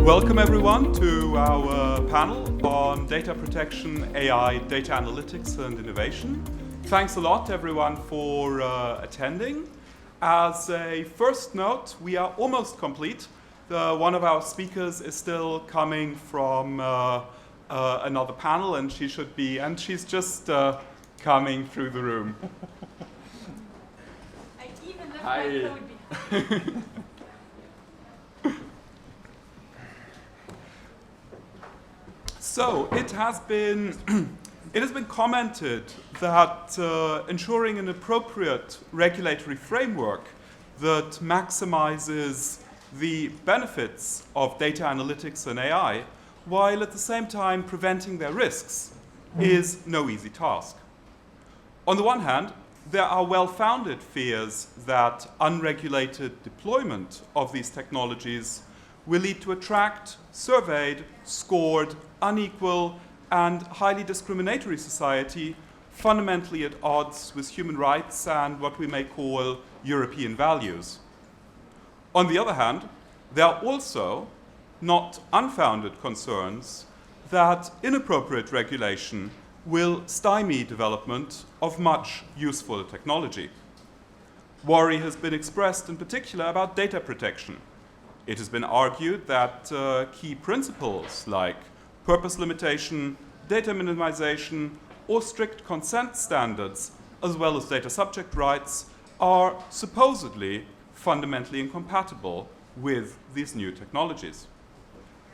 Welcome everyone to our panel on data protection, AI, data analytics and innovation. Thanks a lot everyone for attending. As a first note, we are almost complete. One of our speakers is still coming from another panel, and she's just coming through the room. I even left my phone behind. So it has been commented that ensuring an appropriate regulatory framework that maximizes the benefits of data analytics and AI, while at the same time preventing their risks, is no easy task. On the one hand, there are well-founded fears that unregulated deployment of these technologies will lead to a tracked, surveyed, scored, unequal, and highly discriminatory society fundamentally at odds with human rights and what we may call European values. On the other hand, there are also not unfounded concerns that inappropriate regulation will stymie development of much useful technology. Worry has been expressed in particular about data protection. It has been argued that key principles like purpose limitation, data minimization, or strict consent standards, as well as data subject rights, are supposedly fundamentally incompatible with these new technologies.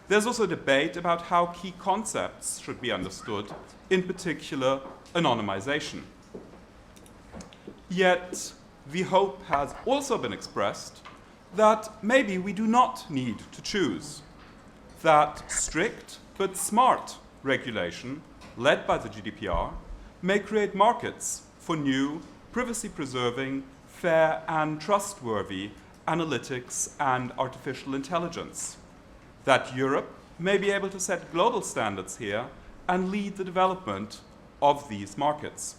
There's also debate about how key concepts should be understood, in particular, anonymization. Yet, the hope has also been expressed that maybe we do not need to choose, that strict but smart regulation, led by the GDPR, may create markets for new, privacy-preserving, fair and trustworthy analytics and artificial intelligence, that Europe may be able to set global standards here and lead the development of these markets.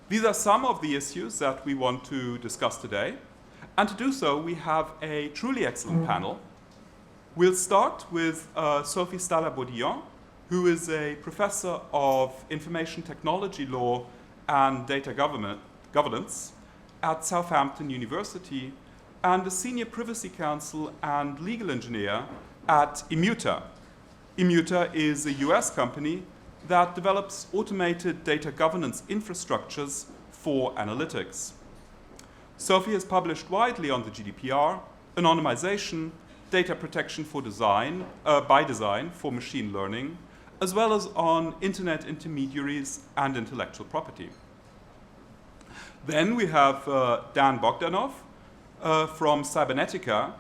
These are some of the issues that we want to discuss today. And to do so, we have a truly excellent panel. We'll start with Sophie Stalla-Bourdillon, who is a professor of information technology law and data governance at Southampton University and a senior privacy counsel and legal engineer at Immuta. Immuta is a US company that develops automated data governance infrastructures for analytics. Sophie has published widely on the GDPR, anonymization, data protection for design, by design for machine learning, as well as on internet intermediaries and intellectual property. Then we have Dan Bogdanov from Cybernetica,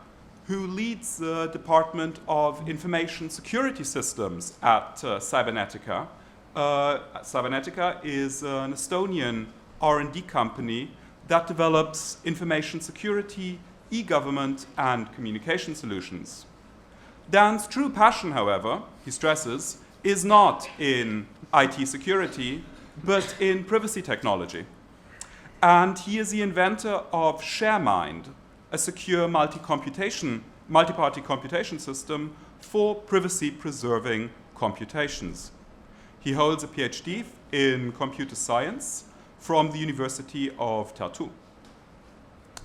who leads the Department of Information Security Systems at Cybernetica. Cybernetica is an Estonian R&D company that develops information security, e-government, and communication solutions. Dan's true passion, however, he stresses, is not in IT security, but in privacy technology. And he is the inventor of ShareMind, a secure multi-party computation system for privacy-preserving computations. He holds a PhD in computer science from the University of Tartu.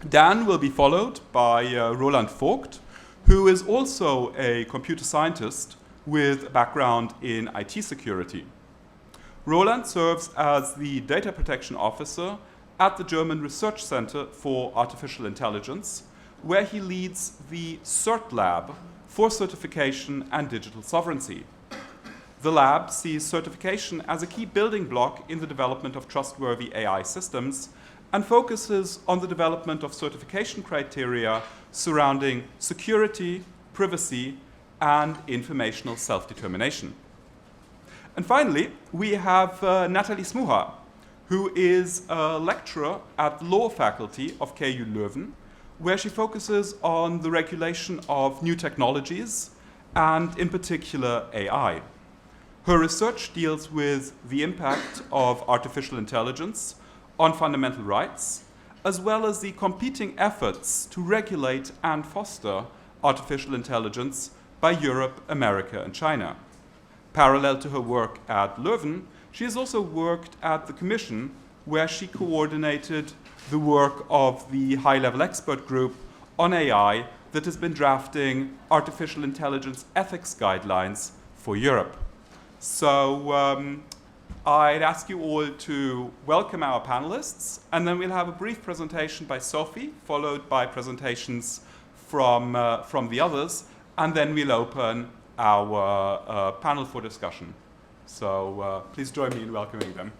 Dan will be followed by Roland Vogt, who is also a computer scientist with a background in IT security. Roland serves as the data protection officer at the German Research Center for Artificial Intelligence, where he leads the CERT lab for certification and digital sovereignty. The lab sees certification as a key building block in the development of trustworthy AI systems and focuses on the development of certification criteria surrounding security, privacy, and informational self-determination. And finally, we have Nathalie Smuha, who is a lecturer at the law faculty of KU Leuven, where she focuses on the regulation of new technologies and, in particular, AI. Her research deals with the impact of artificial intelligence on fundamental rights, as well as the competing efforts to regulate and foster artificial intelligence by Europe, America, and China. Parallel to her work at Leuven, she has also worked at the Commission, where she coordinated the work of the high-level expert group on AI that has been drafting artificial intelligence ethics guidelines for Europe. So I'd ask you all to welcome our panelists, and then we'll have a brief presentation by Sophie, followed by presentations from the others, and then we'll open our panel for discussion. So please join me in welcoming them.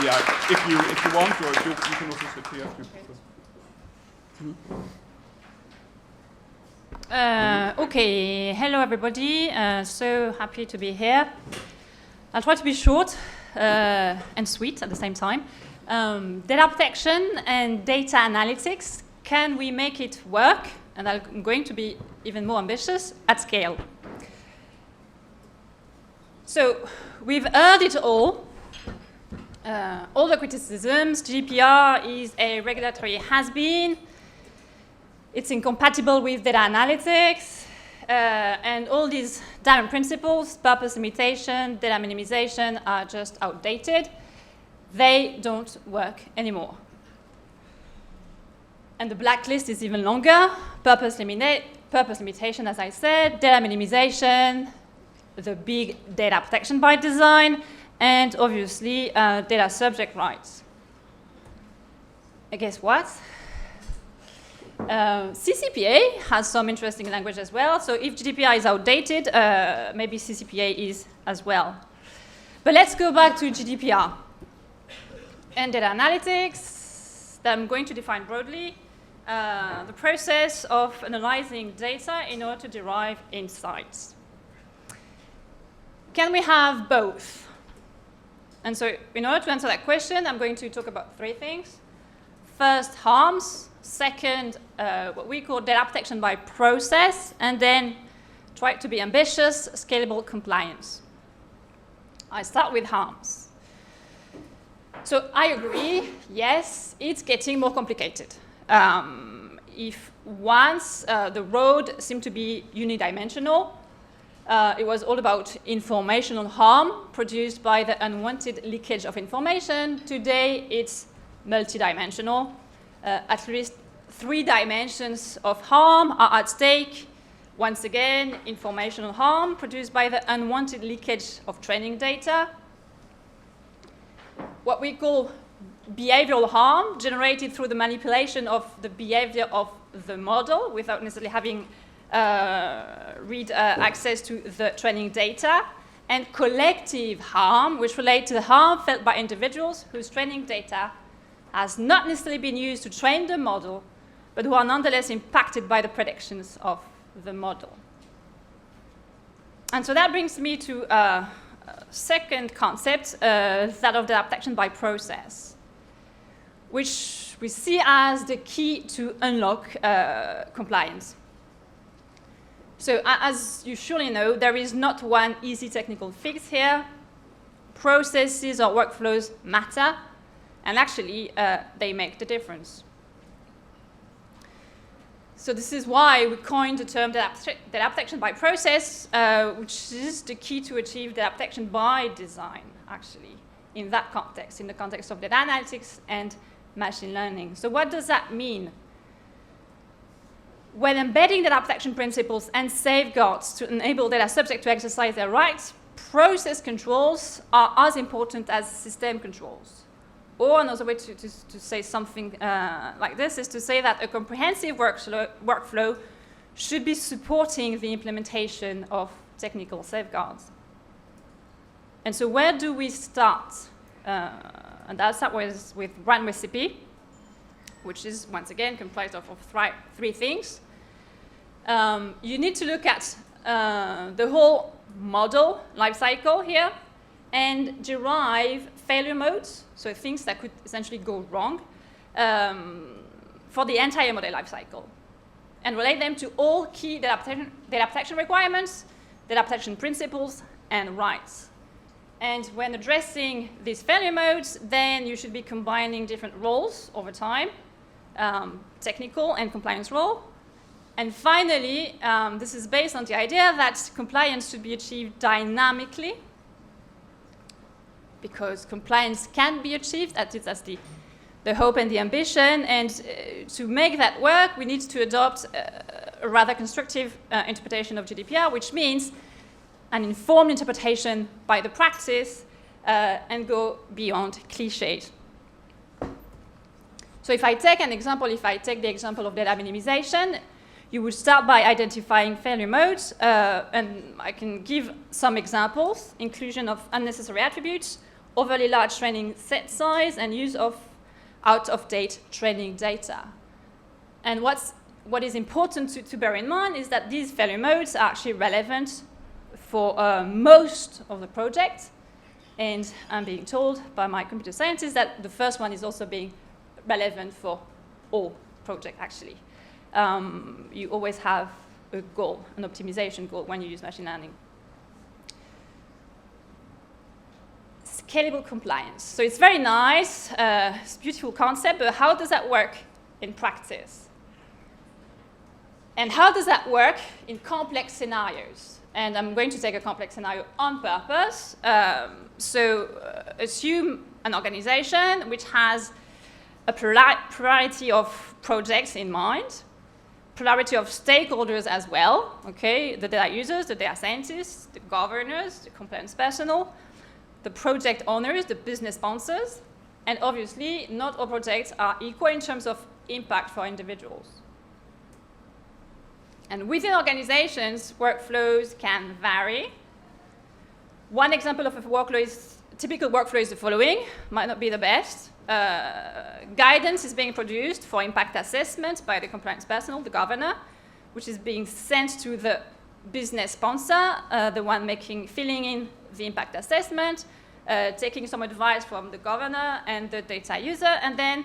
Yeah, if you want, or you can also sit here. Okay, hello everybody. So happy to be here. I'll try to be short and sweet at the same time. Data protection and data analytics, can we make it work? And I'm going to be even more ambitious at scale. So we've heard it all the criticisms. GDPR is a regulatory has-been. It's incompatible with data analytics, and all these diamond principles, purpose limitation, data minimization, are just outdated. They don't work anymore. And the blacklist is even longer. Purpose limitation, as I said, data minimization, the big data protection by design, and obviously data subject rights. And guess what? CCPA has some interesting language as well. So if GDPR is outdated, maybe CCPA is as well. But let's go back to GDPR and data analytics that I'm going to define broadly. The process of analyzing data in order to derive insights. Can we have both? And so in order to answer that question, I'm going to talk about three things. First, harms. Second, what we call data protection by process. And then try to be ambitious, scalable compliance. I start with harms. So I agree, yes, it's getting more complicated. If once the road seemed to be unidimensional, it was all about informational harm produced by the unwanted leakage of information. Today, it's multidimensional. At least 3 dimensions of harm are at stake. Once again, informational harm produced by the unwanted leakage of training data. What we call behavioral harm generated through the manipulation of the behavior of the model without necessarily having access to the training data, and collective harm, which relate to the harm felt by individuals whose training data has not necessarily been used to train the model, but who are nonetheless impacted by the predictions of the model. And so that brings me to a second concept, that of data protection by process, which we see as the key to unlock compliance. So as you surely know, there is not one easy technical fix here. Processes or workflows matter, and actually they make the difference. So this is why we coined the term data protection by process, which is the key to achieve data protection by design, actually, in that context, in the context of data analytics and machine learning. So what does that mean? When embedding data protection principles and safeguards to enable data subjects to exercise their rights, process controls are as important as system controls. Or another way to say something like this is to say that a comprehensive workflow should be supporting the implementation of technical safeguards. And so where do we start? And I'll start with one recipe, which is, once again, comprised of 3 things. You need to look at the whole model lifecycle here and derive failure modes, so things that could essentially go wrong, for the entire model lifecycle, and relate them to all key data protection requirements, data protection principles, and rights. And when addressing these failure modes, then you should be combining different roles over time, technical and compliance role, And finally, this is based on the idea that compliance should be achieved dynamically, because compliance can be achieved. That's the hope and the ambition. And to make that work, we need to adopt a rather constructive interpretation of GDPR, which means an informed interpretation by the practice and go beyond clichés. So if I take an example, if I take the example of data minimization, you would start by identifying failure modes, and I can give some examples: inclusion of unnecessary attributes, overly large training set size, and use of out-of-date training data. And what is important to bear in mind is that these failure modes are actually relevant for most of the project, and I'm being told by my computer scientists that the first one is also being relevant for all projects, actually. You always have a goal, an optimization goal, when you use machine learning. Scalable compliance. So it's very nice, it's a beautiful concept, but how does that work in practice? And how does that work in complex scenarios? And I'm going to take a complex scenario on purpose. Assume an organization which has a plurality of projects in mind, plurality of stakeholders as well, okay? The data users, the data scientists, the governors, the compliance personnel, the project owners, the business sponsors, and obviously not all projects are equal in terms of impact for individuals. And within organizations, workflows can vary. One example of a typical workflow is the following, might not be the best. Guidance is being produced for impact assessment by the compliance personnel, the governor, which is being sent to the business sponsor, the one filling in the impact assessment, taking some advice from the governor and the data user, and then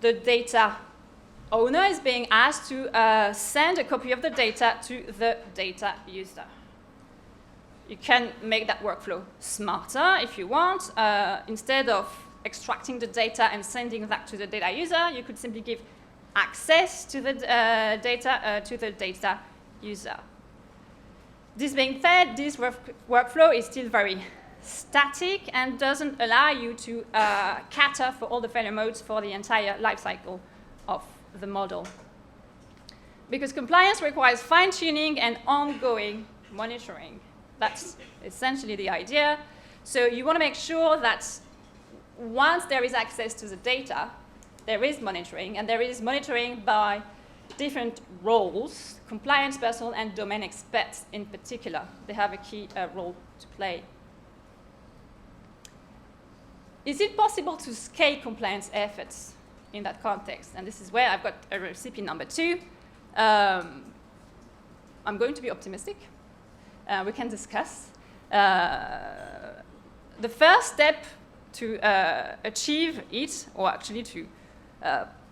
the data owner is being asked to send a copy of the data to the data user. You can make that workflow smarter if you want. Instead of extracting the data and sending that to the data user, you could simply give access to the data to the data user. This being said, this workflow is still very static and doesn't allow you to cater for all the failure modes for the entire life cycle of the model. Because compliance requires fine-tuning and ongoing monitoring. That's essentially the idea. So you want to make sure that once there is access to the data, there is monitoring, and there is monitoring by different roles, compliance personnel and domain experts in particular. They have a key role to play. Is it possible to scale compliance efforts in that context? And this is where I've got a recipe number 2. I'm going to be optimistic. We can discuss. The first step to achieve it, or actually to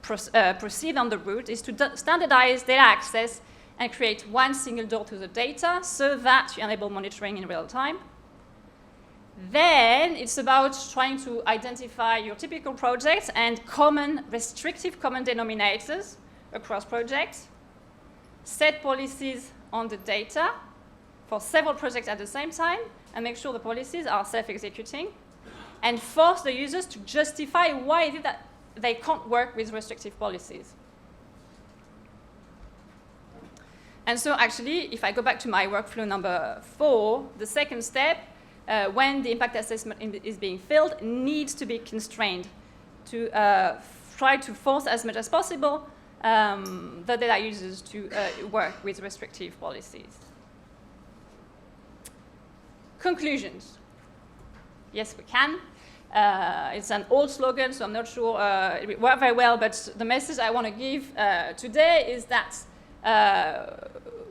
proceed on the route, is to standardize data access and create one single door to the data so that you enable monitoring in real time. Then it's about trying to identify your typical projects and restrictive common denominators across projects, set policies on the data for several projects at the same time, and make sure the policies are self-executing, and force the users to justify why it is that they can't work with restrictive policies. And so actually, if I go back to my workflow number 4, the second step, when the impact assessment is being filled, needs to be constrained to try to force as much as possible the data users to work with restrictive policies. Conclusions. Yes, we can. It's an old slogan, so I'm not sure it will work very well, but the message I want to give today is that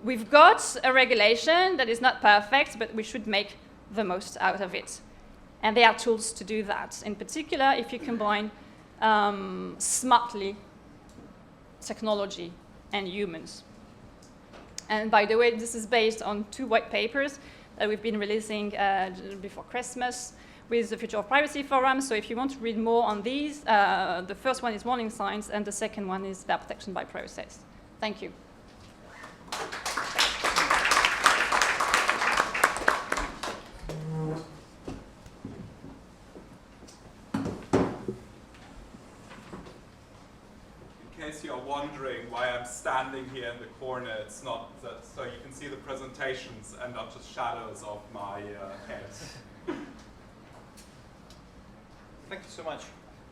we've got a regulation that is not perfect, but we should make the most out of it. And there are tools to do that. In particular, if you combine smartly technology and humans. And by the way, this is based on 2 white papers that we've been releasing before Christmas with the Future of Privacy Forum. So if you want to read more on these, the first one is warning signs, and the second one is data protection by process. Thank you. wondering why I'm standing here in the corner, it's not that, so you can see the presentations and not just shadows of my head. Thank you so much.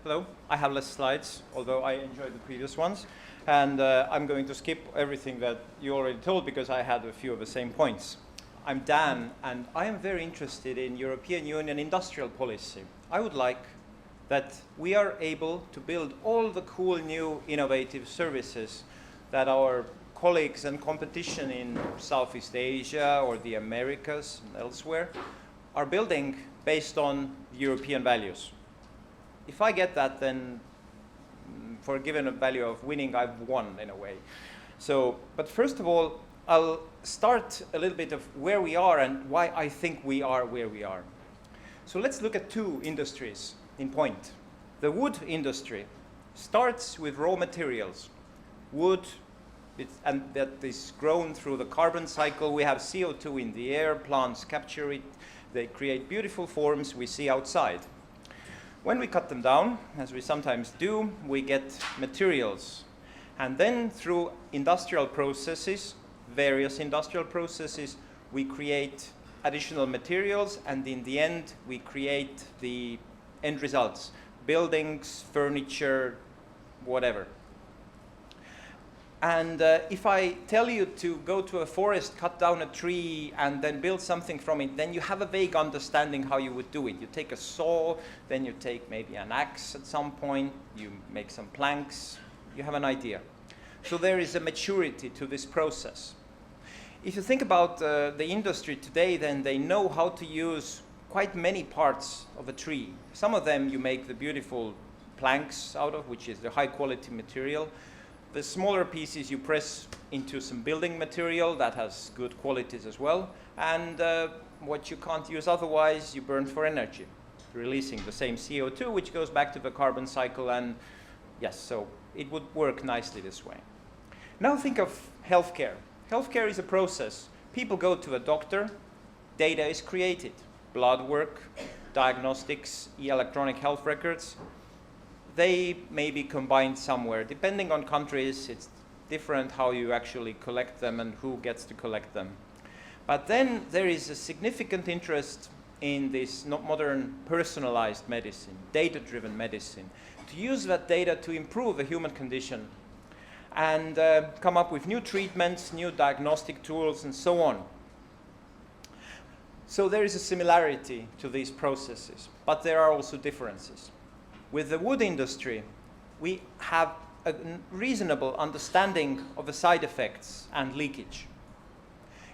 Hello, I have less slides, although I enjoyed the previous ones. And I'm going to skip everything that you already told because I had a few of the same points. I'm Dan, and I am very interested in European Union industrial policy. I would like that we are able to build all the cool new innovative services that our colleagues and competition in Southeast Asia or the Americas and elsewhere are building based on European values. If I get that, then for a given value of winning, I've won in a way. So, but first of all, I'll start a little bit of where we are and why I think we are where we are. So let's look at two industries in point. The wood industry starts with raw materials. Wood, and that is grown through the carbon cycle. We have CO2 in the air, plants capture it. They create beautiful forms we see outside. When we cut them down, as we sometimes do, we get materials. And then through industrial processes, various industrial processes, we create additional materials, and in the end, we create the end results, buildings, furniture, whatever. And if I tell you to go to a forest, cut down a tree, and then build something from it, then you have a vague understanding how you would do it. You take a saw, then you take maybe an axe at some point, you make some planks, you have an idea. So there is a maturity to this process. If you think about the industry today, then they know how to use quite many parts of a tree. Some of them you make the beautiful planks out of, which is the high quality material. The smaller pieces you press into some building material that has good qualities as well. And what you can't use otherwise, you burn for energy, releasing the same CO2, which goes back to the carbon cycle. And yes, so it would work nicely this way. Now think of healthcare. Healthcare is a process. People go to a doctor, data is created, blood work, diagnostics, electronic health records. They may be combined somewhere. Depending on countries, it's different how you actually collect them and who gets to collect them. But then there is a significant interest in this modern personalized medicine, data-driven medicine, to use that data to improve the human condition and come up with new treatments, new diagnostic tools, and so on. So there is a similarity to these processes, but there are also differences. With the wood industry, we have a reasonable understanding of the side effects and leakage.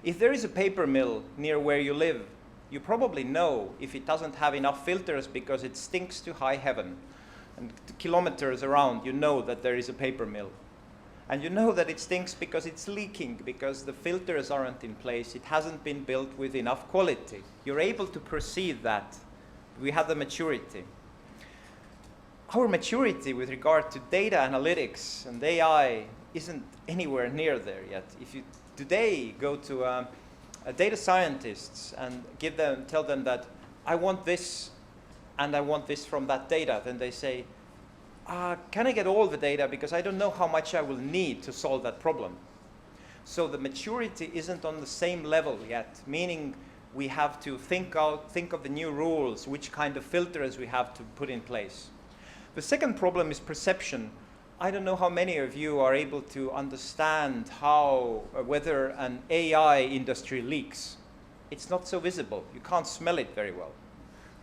If there is a paper mill near where you live, you probably know if it doesn't have enough filters because it stinks to high heaven. And kilometers around, you know that there is a paper mill. And you know that it stinks because it's leaking, because the filters aren't in place. It hasn't been built with enough quality. You're able to perceive that. We have the maturity. Our maturity with regard to data analytics and AI isn't anywhere near there yet. If you today go to a data scientists and tell them that I want this and I want this from that data, then they say, can I get all the data because I don't know how much I will need to solve that problem. So the maturity isn't on the same level yet, meaning we have to think of the new rules, which kind of filters we have to put in place. The second problem is perception. I don't know how many of you are able to understand whether an AI industry leaks. It's not so visible. You can't smell it very well.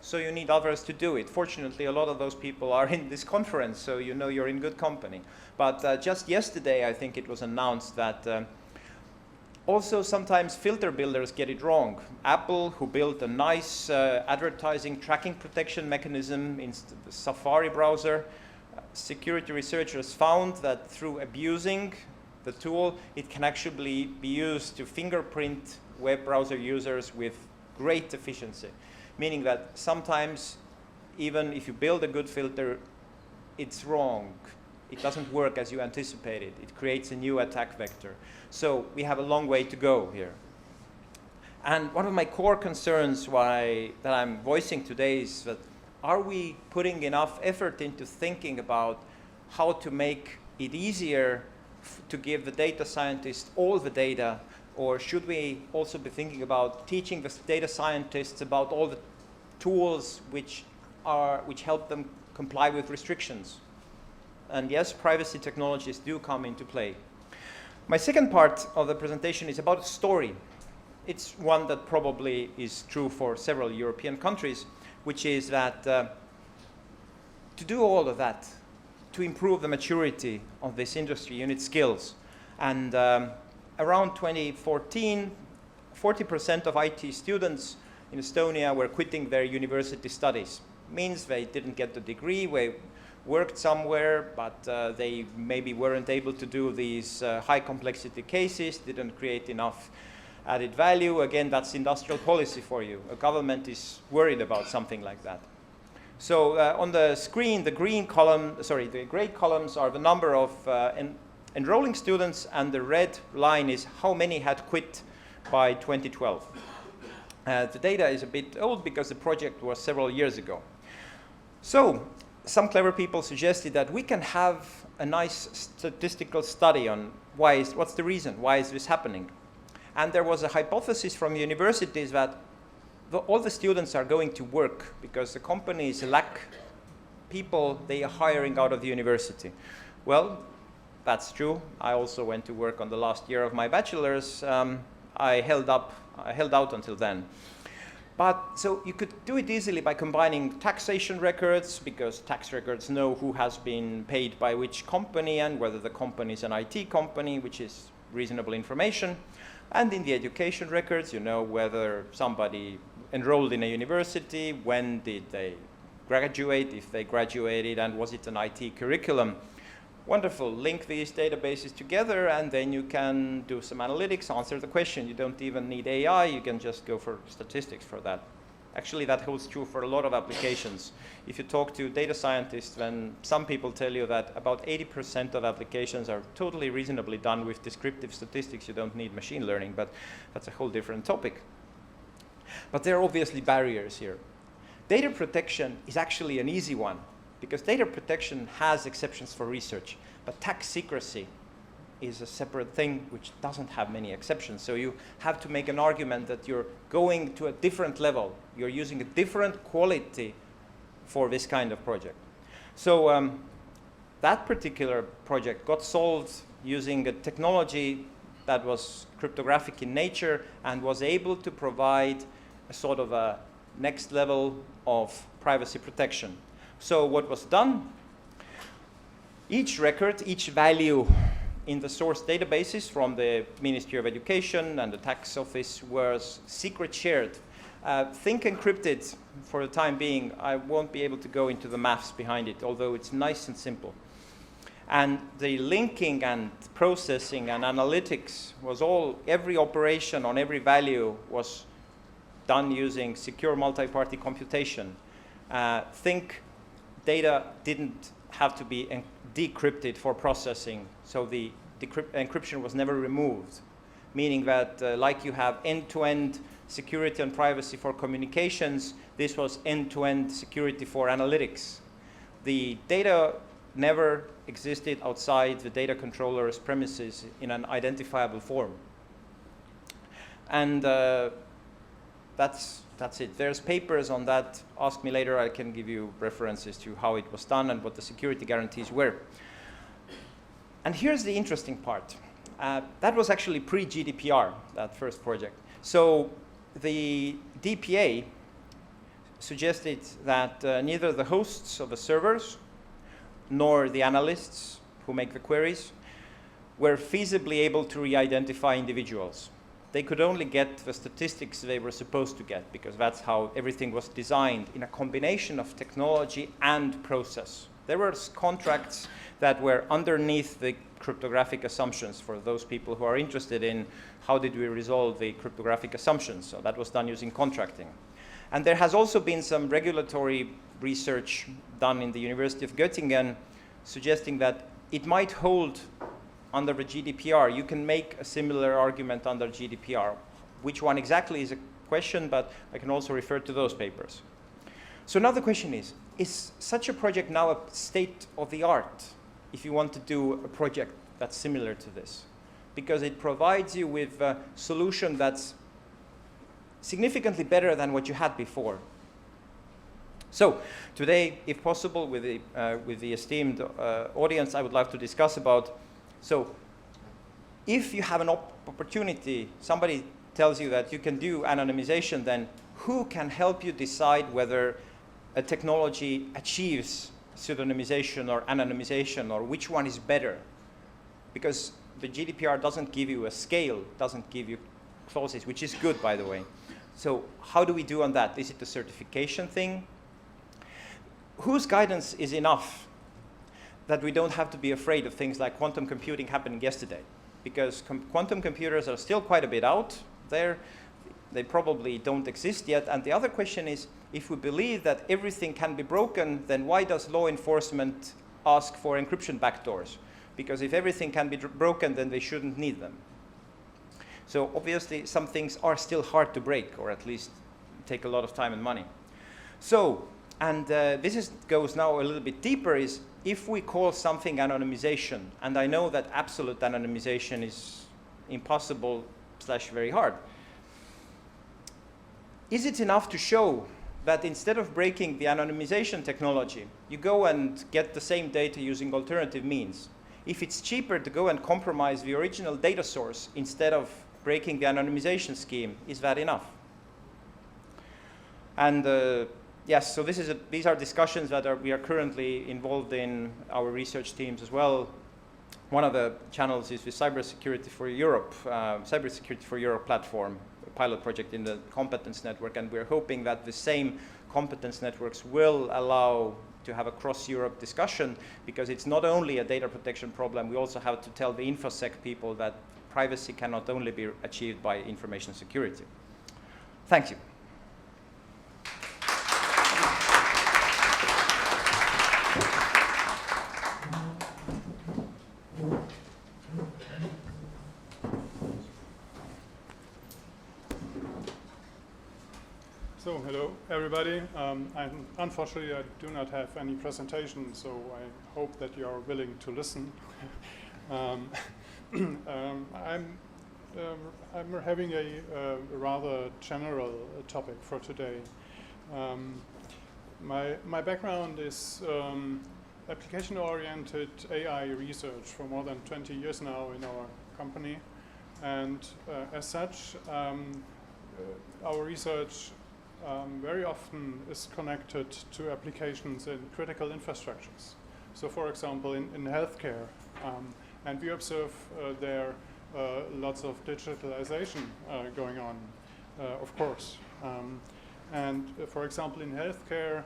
So you need others to do it. Fortunately, a lot of those people are in this conference, so you know you're in good company. But just yesterday, I think it was announced that also sometimes filter builders get it wrong. Apple, who built a nice advertising tracking protection mechanism in the Safari browser, security researchers found that through abusing the tool, it can actually be used to fingerprint web browser users with great efficiency. Meaning that sometimes, even if you build a good filter, it's wrong. It doesn't work as you anticipated. It creates a new attack vector. So we have a long way to go here. And one of my core concerns that I'm voicing today is that are we putting enough effort into thinking about how to make it easier to give the data scientists all the data, or should we also be thinking about teaching the data scientists about all the tools which help them comply with restrictions? And yes, privacy technologies do come into play. My second part of the presentation is about a story. It's one that probably is true for several European countries, which is that to do all of that, to improve the maturity of this industry, you need skills. And around 2014, 40% of IT students in Estonia were quitting their university studies. Means they didn't get the degree, they worked somewhere, but they maybe weren't able to do these high complexity cases, didn't create enough added value. Again, that's industrial policy for you. A government is worried about something like that. So on the screen, the gray columns are the number of enrolling students, and the red line is how many had quit by 2012. The data is a bit old because the project was several years ago. So some clever people suggested that we can have a nice statistical study on what's the reason, why is this happening? And there was a hypothesis from universities that all the students are going to work because the companies lack people they are hiring out of the university. Well, that's true. I also went to work on the last year of my bachelor's. I held out until then. But so you could do it easily by combining taxation records, because tax records know who has been paid by which company and whether the company is an IT company, which is reasonable information. And in the education records, you know whether somebody enrolled in a university, when did they graduate, if they graduated, and was it an IT curriculum. Wonderful. Link these databases together, and then you can do some analytics, answer the question. You don't even need AI. You can just go for statistics for that. Actually, that holds true for a lot of applications. If you talk to data scientists, then some people tell you that about 80% of applications are totally reasonably done with descriptive statistics. You don't need machine learning, but that's a whole different topic. But there are obviously barriers here. Data protection is actually an easy one, because data protection has exceptions for research, but tax secrecy is a separate thing which doesn't have many exceptions. So you have to make an argument that you're going to a different level. You're using a different quality for this kind of project. So that particular project got solved using a technology that was cryptographic in nature and was able to provide a sort of a next level of privacy protection. So what was done? Each record, each value in the source databases from the Ministry of Education and the tax office was secret shared. Think encrypted for the time being. I won't be able to go into the maths behind it, although it's nice and simple. And the linking and processing and analytics was every operation on every value was done using secure multi-party computation. Think data didn't have to be decrypted for processing, so the encryption was never removed, meaning that like you have end-to-end security and privacy for communications, this was end-to-end security for analytics. The data never existed outside the data controller's premises in an identifiable form. And that's it. There's papers on that. Ask me later. I can give you references to how it was done and what the security guarantees were. And here's the interesting part. That was actually pre-GDPR, that first project. So the DPA suggested that neither the hosts of the servers nor the analysts who make the queries were feasibly able to re-identify individuals. They could only get the statistics they were supposed to get, because that's how everything was designed, in a combination of technology and process. There were contracts that were underneath the cryptographic assumptions for those people who are interested in how did we resolve the cryptographic assumptions. So that was done using contracting. And there has also been some regulatory research done in the University of Göttingen suggesting that it might hold under the GDPR. You can make a similar argument under GDPR. Which one exactly is a question, but I can also refer to those papers. So now the question is such a project now a state of the art if you want to do a project that's similar to this, because it provides you with a solution that's significantly better than what you had before. So today, if possible, with the esteemed audience, I would like to discuss about, so if you have an opportunity, somebody tells you that you can do anonymization, then who can help you decide whether a technology achieves pseudonymization or anonymization, or which one is better? Because the GDPR doesn't give you a scale, doesn't give you clauses, which is good, by the way. So how do we do on that? Is it a certification thing? Whose guidance is enough that we don't have to be afraid of things like quantum computing happening yesterday? Because quantum computers are still quite a bit out there. They probably don't exist yet. And the other question is, if we believe that everything can be broken, then why does law enforcement ask for encryption backdoors? Because if everything can be broken, then they shouldn't need them. So obviously, some things are still hard to break, or at least take a lot of time and money. So, and this goes now a little bit deeper, is if we call something anonymization, and I know that absolute anonymization is impossible / very hard, is it enough to show that instead of breaking the anonymization technology, you go and get the same data using alternative means? If it's cheaper to go and compromise the original data source instead of breaking the anonymization scheme, is that enough? And yes, so these are discussions that we are currently involved in, our research teams as well. One of the channels is the Cybersecurity for Europe, Cybersecurity for Europe platform, a pilot project in the competence network, and we're hoping that the same competence networks will allow to have a cross-Europe discussion, because it's not only a data protection problem, we also have to tell the InfoSec people that privacy cannot only be achieved by information security. Thank you. So, hello everybody. Unfortunately, I do not have any presentation, so I hope that you are willing to listen. I'm having a rather general topic for today. My background is application-oriented AI research for more than 20 years now in our company, and as such, our research very often is connected to applications in critical infrastructures. So, for example, in healthcare, and we observe there lots of digitalization going on, of course. And for example, in healthcare,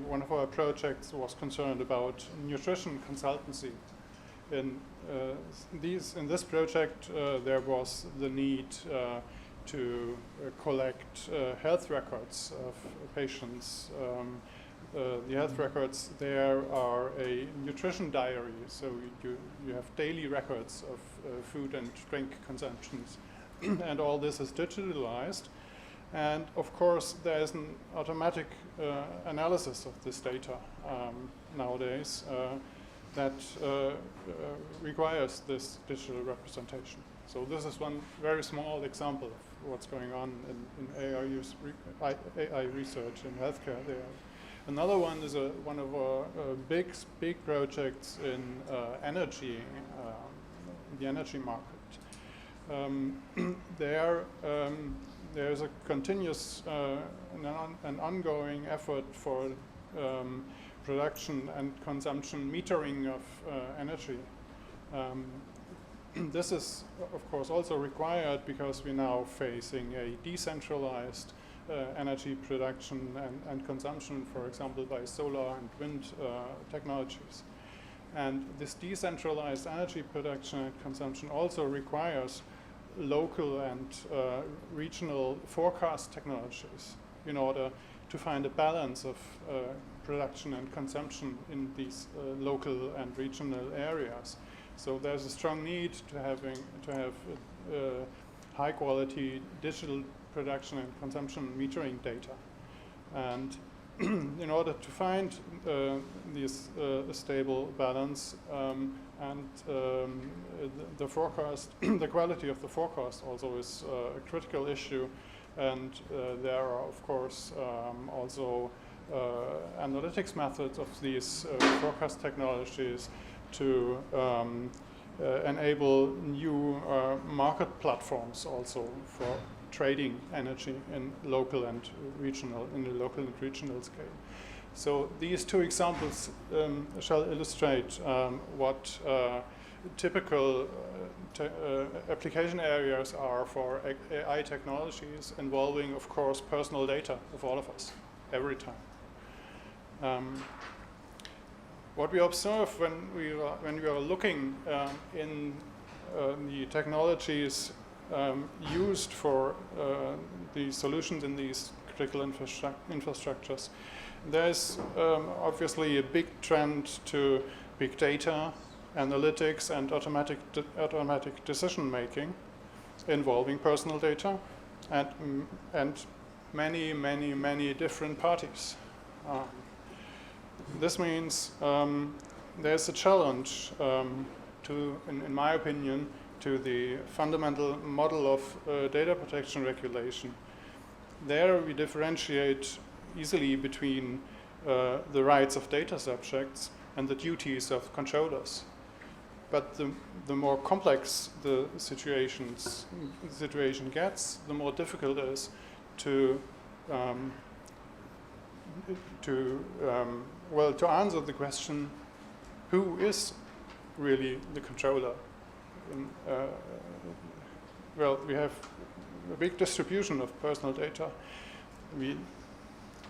one of our projects was concerned about nutrition consultancy. In this project, there was the need to collect health records of patients. The health records there are a nutrition diary, so you have daily records of food and drink consumptions. And all this is digitalized. And of course, there is an automatic analysis of this data nowadays that requires this digital representation. So this is one very small example of what's going on in AI research in healthcare there. Another one is one of our big projects in energy, the energy market. There's a continuous and ongoing effort for production and consumption metering of energy. This is, of course, also required because we're now facing a decentralized energy production and consumption, for example, by solar and wind technologies. And this decentralized energy production and consumption also requires local and regional forecast technologies in order to find a balance of production and consumption in these local and regional areas. So there's a strong need to have high quality digital production and consumption metering data. And in order to find this stable balance and the forecast, the quality of the forecast also is a critical issue, and there are of course also analytics methods of these forecast technologies to enable new market platforms also for trading energy in local and regional, in the local and regional scale. So these two examples shall illustrate what typical application areas are for AI technologies involving, of course, personal data of all of us, every time. What we observe when we are looking in the technologies used for the solutions in these critical infrastructures, there's obviously a big trend to big data, analytics, and automatic decision making involving personal data and many different parties. This means there's a challenge in my opinion, to the fundamental model of data protection regulation. There we differentiate easily between the rights of data subjects and the duties of controllers. But the more complex the situation gets, the more difficult it is to answer the question, who is really the controller? Well, we have a big distribution of personal data. We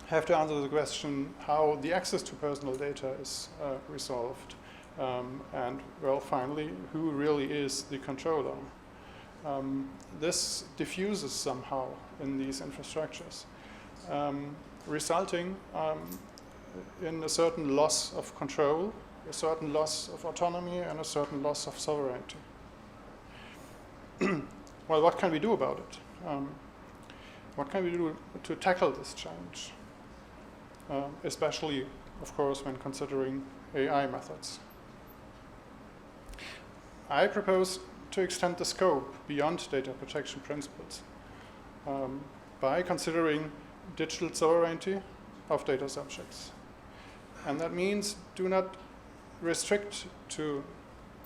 have to answer the question how the access to personal data is resolved. And, well, finally, who really is the controller? This diffuses somehow in these infrastructures, resulting in a certain loss of control, a certain loss of autonomy, and a certain loss of sovereignty. Well, what can we do about it? What can we do to tackle this challenge? Especially, of course, when considering AI methods. I propose to extend the scope beyond data protection principles by considering digital sovereignty of data subjects. And that means do not restrict to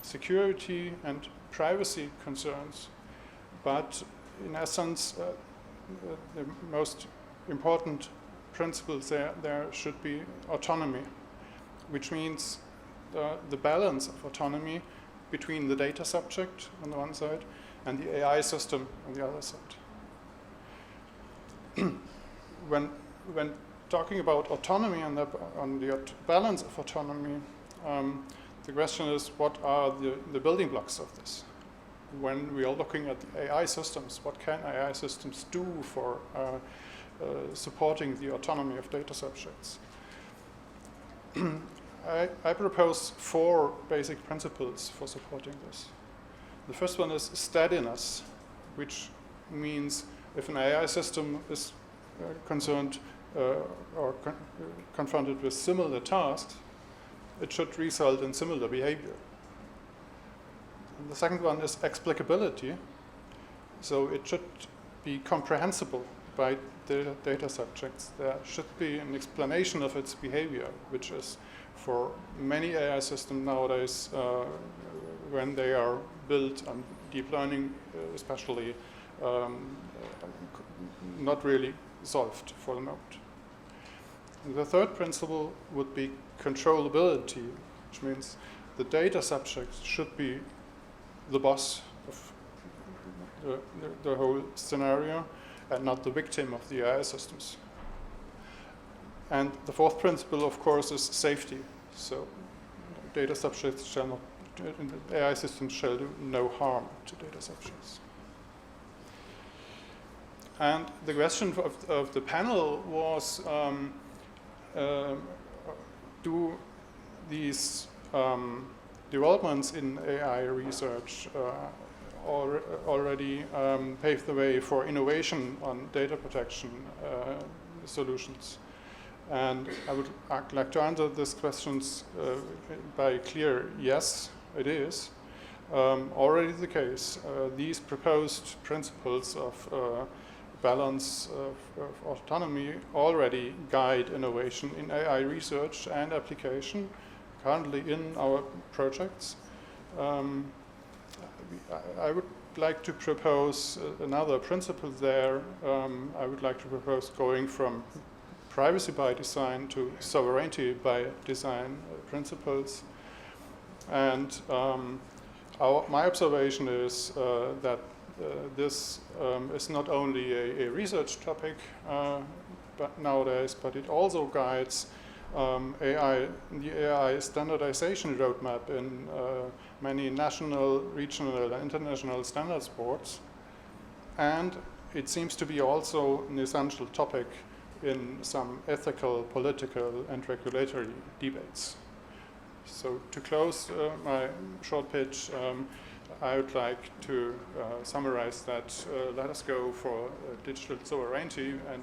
security and privacy concerns, but in essence, the most important principles there should be autonomy, which means the balance of autonomy between the data subject on the one side and the AI system on the other side. When talking about autonomy and on the balance of autonomy, the question is, what are the building blocks of this? When we are looking at the AI systems, what can AI systems do for supporting the autonomy of data subjects? I propose 4 basic principles for supporting this. The first one is steadiness, which means if an AI system is concerned or confronted with similar tasks, it should result in similar behavior. And the second one is explicability. So it should be comprehensible by the data subjects. There should be an explanation of its behavior, which is for many AI systems nowadays, when they are built on deep learning, especially, not really solved for the moment. And the third principle would be controllability, which means the data subject should be the boss of the whole scenario and not the victim of the AI systems. And the fourth principle, of course, is safety. So data subjects shall not, AI systems shall do no harm to data subjects. And the question of the panel was, do these developments in AI research already pave the way for innovation on data protection solutions? And I would like to answer these questions by a clear yes, it is. Already the case. These proposed principles of balance of autonomy already guide innovation in AI research and application, currently in our projects. I would like to propose another principle there. I would like to propose going from privacy by design to sovereignty by design principles. And my observation is that this is not only a research topic nowadays, but it also guides the AI standardization roadmap in many national, regional, and international standards boards. And it seems to be also an essential topic in some ethical, political, and regulatory debates. So to close my short pitch, I would like to summarize that let us go for digital sovereignty and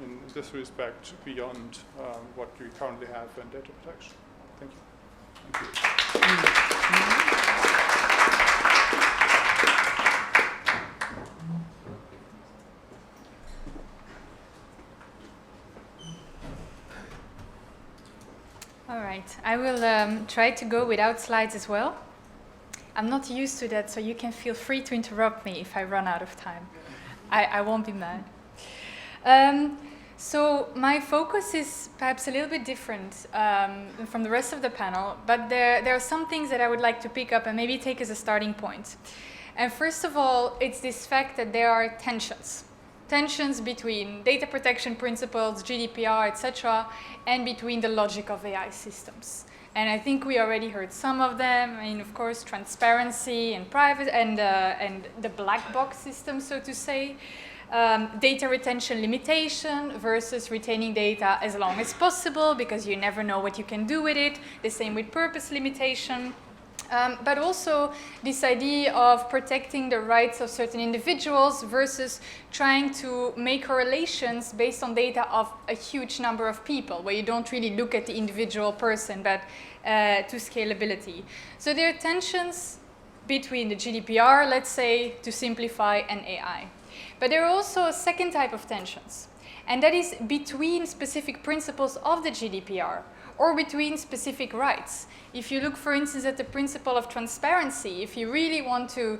in this respect beyond what we currently have in data protection. Thank you. Thank you. All right, I will try to go without slides as well. I'm not used to that, so you can feel free to interrupt me if I run out of time. I won't be mad. So my focus is perhaps a little bit different from the rest of the panel, but there are some things that I would like to pick up and maybe take as a starting point. And first of all, it's this fact that there are tensions. Tensions between data protection principles, GDPR, etc., and between the logic of AI systems. And I think we already heard some of them. I mean, of course, transparency and private and the black box system, so to say. Data retention limitation versus retaining data as long as possible because you never know what you can do with it. The same with purpose limitation. But also this idea of protecting the rights of certain individuals versus trying to make correlations based on data of a huge number of people, where you don't really look at the individual person, but to scalability. So there are tensions between the GDPR, let's say, to simplify, and AI. But there are also a second type of tensions, and that is between specific principles of the GDPR or between specific rights. If you look, for instance, at the principle of transparency, if you really want to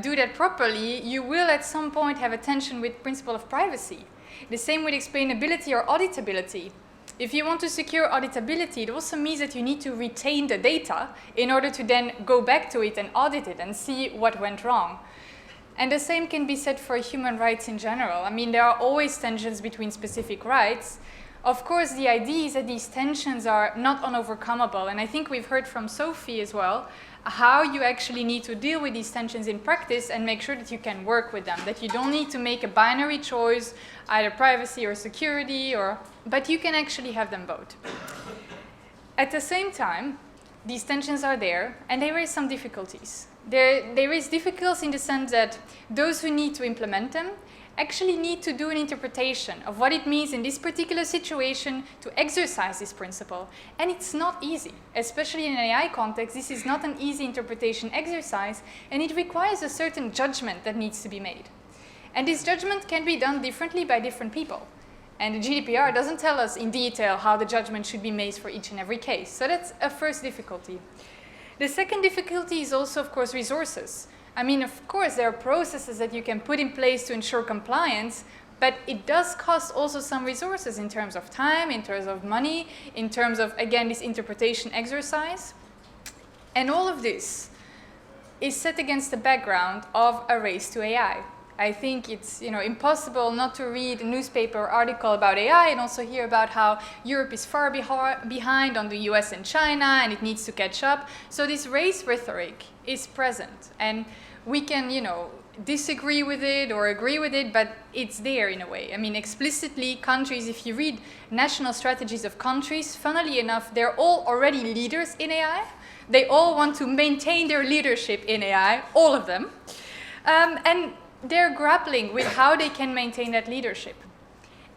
do that properly, you will at some point have a tension with principle of privacy. The same with explainability or auditability. If you want to secure auditability, it also means that you need to retain the data in order to then go back to it and audit it and see what went wrong. And the same can be said for human rights in general. I mean, there are always tensions between specific rights. Of course, the idea is that these tensions are not unovercomable. And I think we've heard from Sophie as well how you actually need to deal with these tensions in practice and make sure that you can work with them, that you don't need to make a binary choice, either privacy or security, but you can actually have them both. At the same time, these tensions are there, and they raise some difficulties. They raise difficulties in the sense that those who need to implement them actually need to do an interpretation of what it means in this particular situation to exercise this principle. And it's not easy, especially in an AI context. This is not an easy interpretation exercise, and it requires a certain judgment that needs to be made. And this judgment can be done differently by different people. And the GDPR doesn't tell us in detail how the judgment should be made for each and every case. So that's a first difficulty. The second difficulty is also, of course, resources. I mean, of course, there are processes that you can put in place to ensure compliance, but it does cost also some resources in terms of time, in terms of money, in terms of, again, this interpretation exercise. And all of this is set against the background of a race to AI. I think it's impossible not to read a newspaper article about AI and also hear about how Europe is far behind on the US and China and it needs to catch up. So this race rhetoric is present, and we can disagree with it or agree with it, but it's there in a way. I mean, explicitly, countries, if you read national strategies of countries, funnily enough, they're all already leaders in AI. They all want to maintain their leadership in AI, all of them. And they're grappling with how they can maintain that leadership.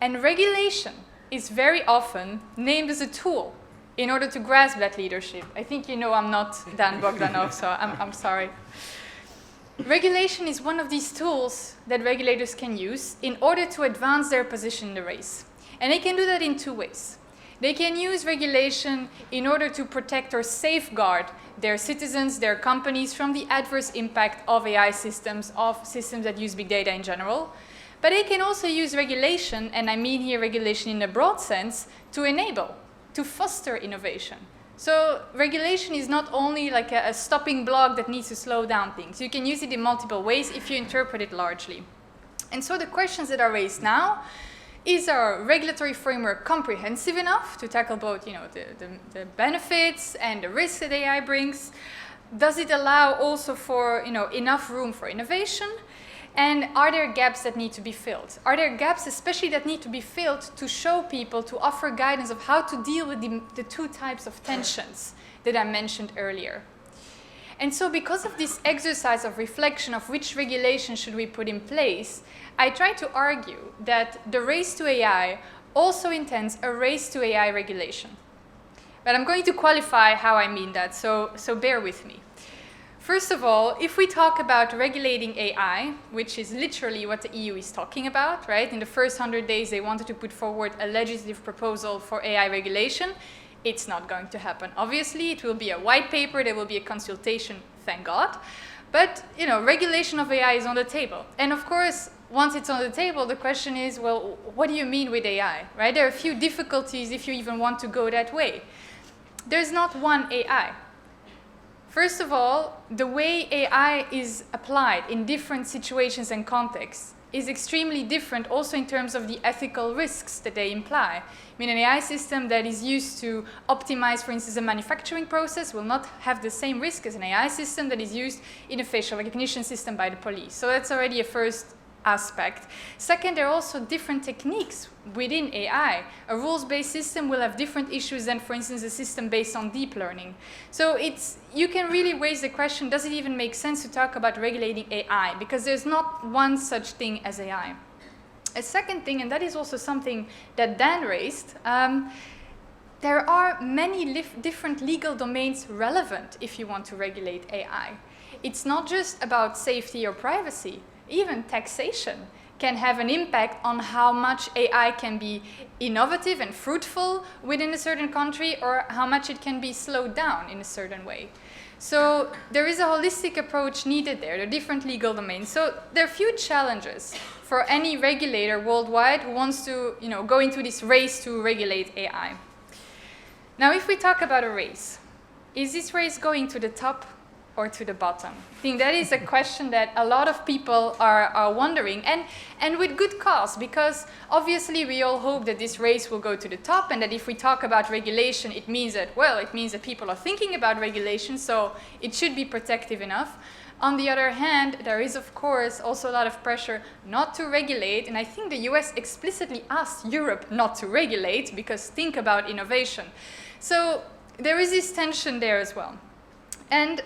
And regulation is very often named as a tool in order to grasp that leadership. I think you know I'm not Dan Bogdanov, so I'm sorry. Regulation is one of these tools that regulators can use in order to advance their position in the race. And they can do that in two ways. They can use regulation in order to protect or safeguard their citizens, their companies from the adverse impact of AI systems, of systems that use big data in general. But they can also use regulation, and I mean here regulation in a broad sense, to enable, to foster innovation. So regulation is not only like a stopping block that needs to slow down things. You can use it in multiple ways if you interpret it largely. And so the questions that are raised now: is our regulatory framework comprehensive enough to tackle both, the benefits and the risks that AI brings? Does it allow also for, enough room for innovation? And are there gaps that need to be filled? Are there gaps especially that need to be filled to show people, to offer guidance of how to deal with the two types of tensions that I mentioned earlier? And so because of this exercise of reflection of which regulation should we put in place, I try to argue that the race to AI also intends a race to AI regulation. But I'm going to qualify how I mean that, so bear with me. First of all, if we talk about regulating AI, which is literally what the EU is talking about, right? In the first 100 days, they wanted to put forward a legislative proposal for AI regulation. It's not going to happen. Obviously, it will be a white paper, there will be a consultation, thank God. But, regulation of AI is on the table. And of course, once it's on the table, the question is, well, what do you mean with AI, right? There are a few difficulties if you even want to go that way. There's not one AI. First of all, the way AI is applied in different situations and contexts is extremely different also in terms of the ethical risks that they imply. I mean, an AI system that is used to optimize, for instance, a manufacturing process will not have the same risk as an AI system that is used in a facial recognition system by the police. So that's already a first aspect. Second, there are also different techniques within AI. A rules-based system will have different issues than, for instance, a system based on deep learning. So you can really raise the question, does it even make sense to talk about regulating AI? Because there's not one such thing as AI. A second thing, and that is also something that Dan raised, there are many different legal domains relevant if you want to regulate AI. It's not just about safety or privacy. Even taxation can have an impact on how much AI can be innovative and fruitful within a certain country, or how much it can be slowed down in a certain way. So there is a holistic approach needed there. There are different legal domains. So there are few challenges for any regulator worldwide who wants to go into this race to regulate AI. Now, if we talk about a race, is this race going to the top or to the bottom? I think that is a question that a lot of people are wondering, and with good cause, because obviously we all hope that this race will go to the top, and that if we talk about regulation, it means that people are thinking about regulation, so it should be protective enough. On the other hand, there is of course also a lot of pressure not to regulate, and I think the US explicitly asked Europe not to regulate, because think about innovation. So there is this tension there as well. And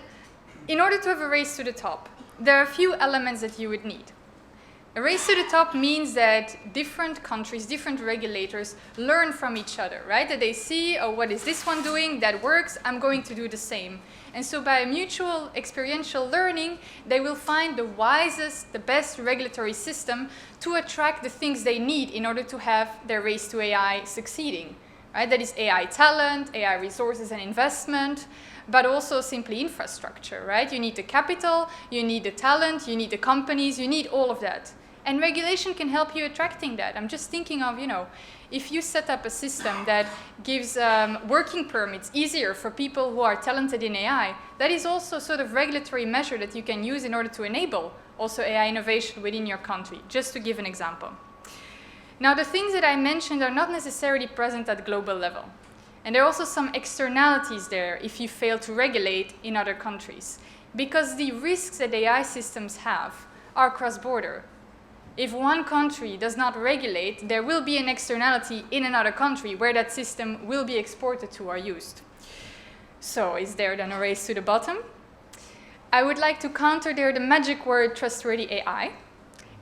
in order to have a race to the top, there are a few elements that you would need. A race to the top means that different countries, different regulators learn from each other, right? That they see, oh, what is this one doing? That works, I'm going to do the same. And so by mutual experiential learning, they will find the wisest, the best regulatory system to attract the things they need in order to have their race to AI succeeding, right? That is AI talent, AI resources and investment, but also simply infrastructure, right? You need the capital, you need the talent, you need the companies, you need all of that. And regulation can help you attracting that. I'm just thinking of, if you set up a system that gives working permits easier for people who are talented in AI, that is also sort of regulatory measure that you can use in order to enable also AI innovation within your country, just to give an example. Now, the things that I mentioned are not necessarily present at global level. And there are also some externalities there if you fail to regulate in other countries, because the risks that AI systems have are cross-border. If one country does not regulate, there will be an externality in another country where that system will be exported to or used. So is there then a race to the bottom? I would like to counter there the magic word trustworthy AI.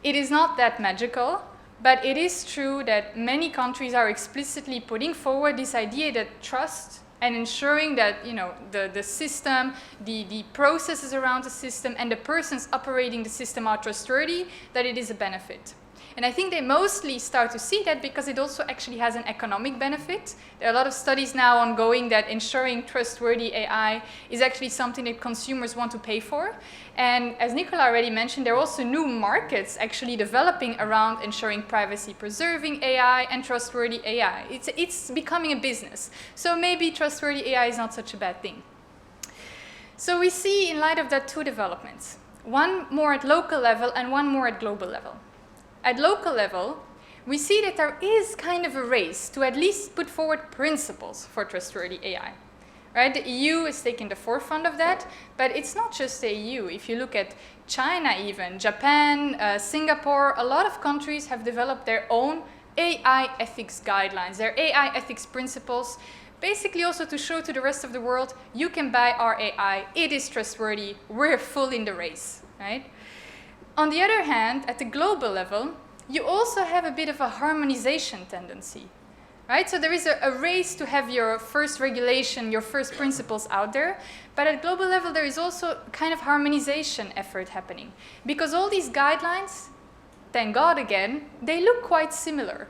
It is not that magical. But it is true that many countries are explicitly putting forward this idea that trust and ensuring that the system, the processes around the system, and the persons operating the system are trustworthy, that it is a benefit. And I think they mostly start to see that because it also actually has an economic benefit. There are a lot of studies now ongoing that ensuring trustworthy AI is actually something that consumers want to pay for. And as Nicola already mentioned, there are also new markets actually developing around ensuring privacy-preserving AI and trustworthy AI. It's becoming a business. So maybe trustworthy AI is not such a bad thing. So we see in light of that two developments, one more at local level and one more at global level. At local level, we see that there is kind of a race to at least put forward principles for trustworthy AI. Right? The EU is taking the forefront of that, but it's not just the EU. If you look at China even, Japan, Singapore, a lot of countries have developed their own AI ethics guidelines, their AI ethics principles, basically also to show to the rest of the world, you can buy our AI, it is trustworthy, we're full in the race. Right? On the other hand, at the global level, you also have a bit of a harmonization tendency, right? So there is a race to have your first regulation, your first principles out there, but at global level there is also kind of harmonization effort happening. Because all these guidelines, thank God again, they look quite similar.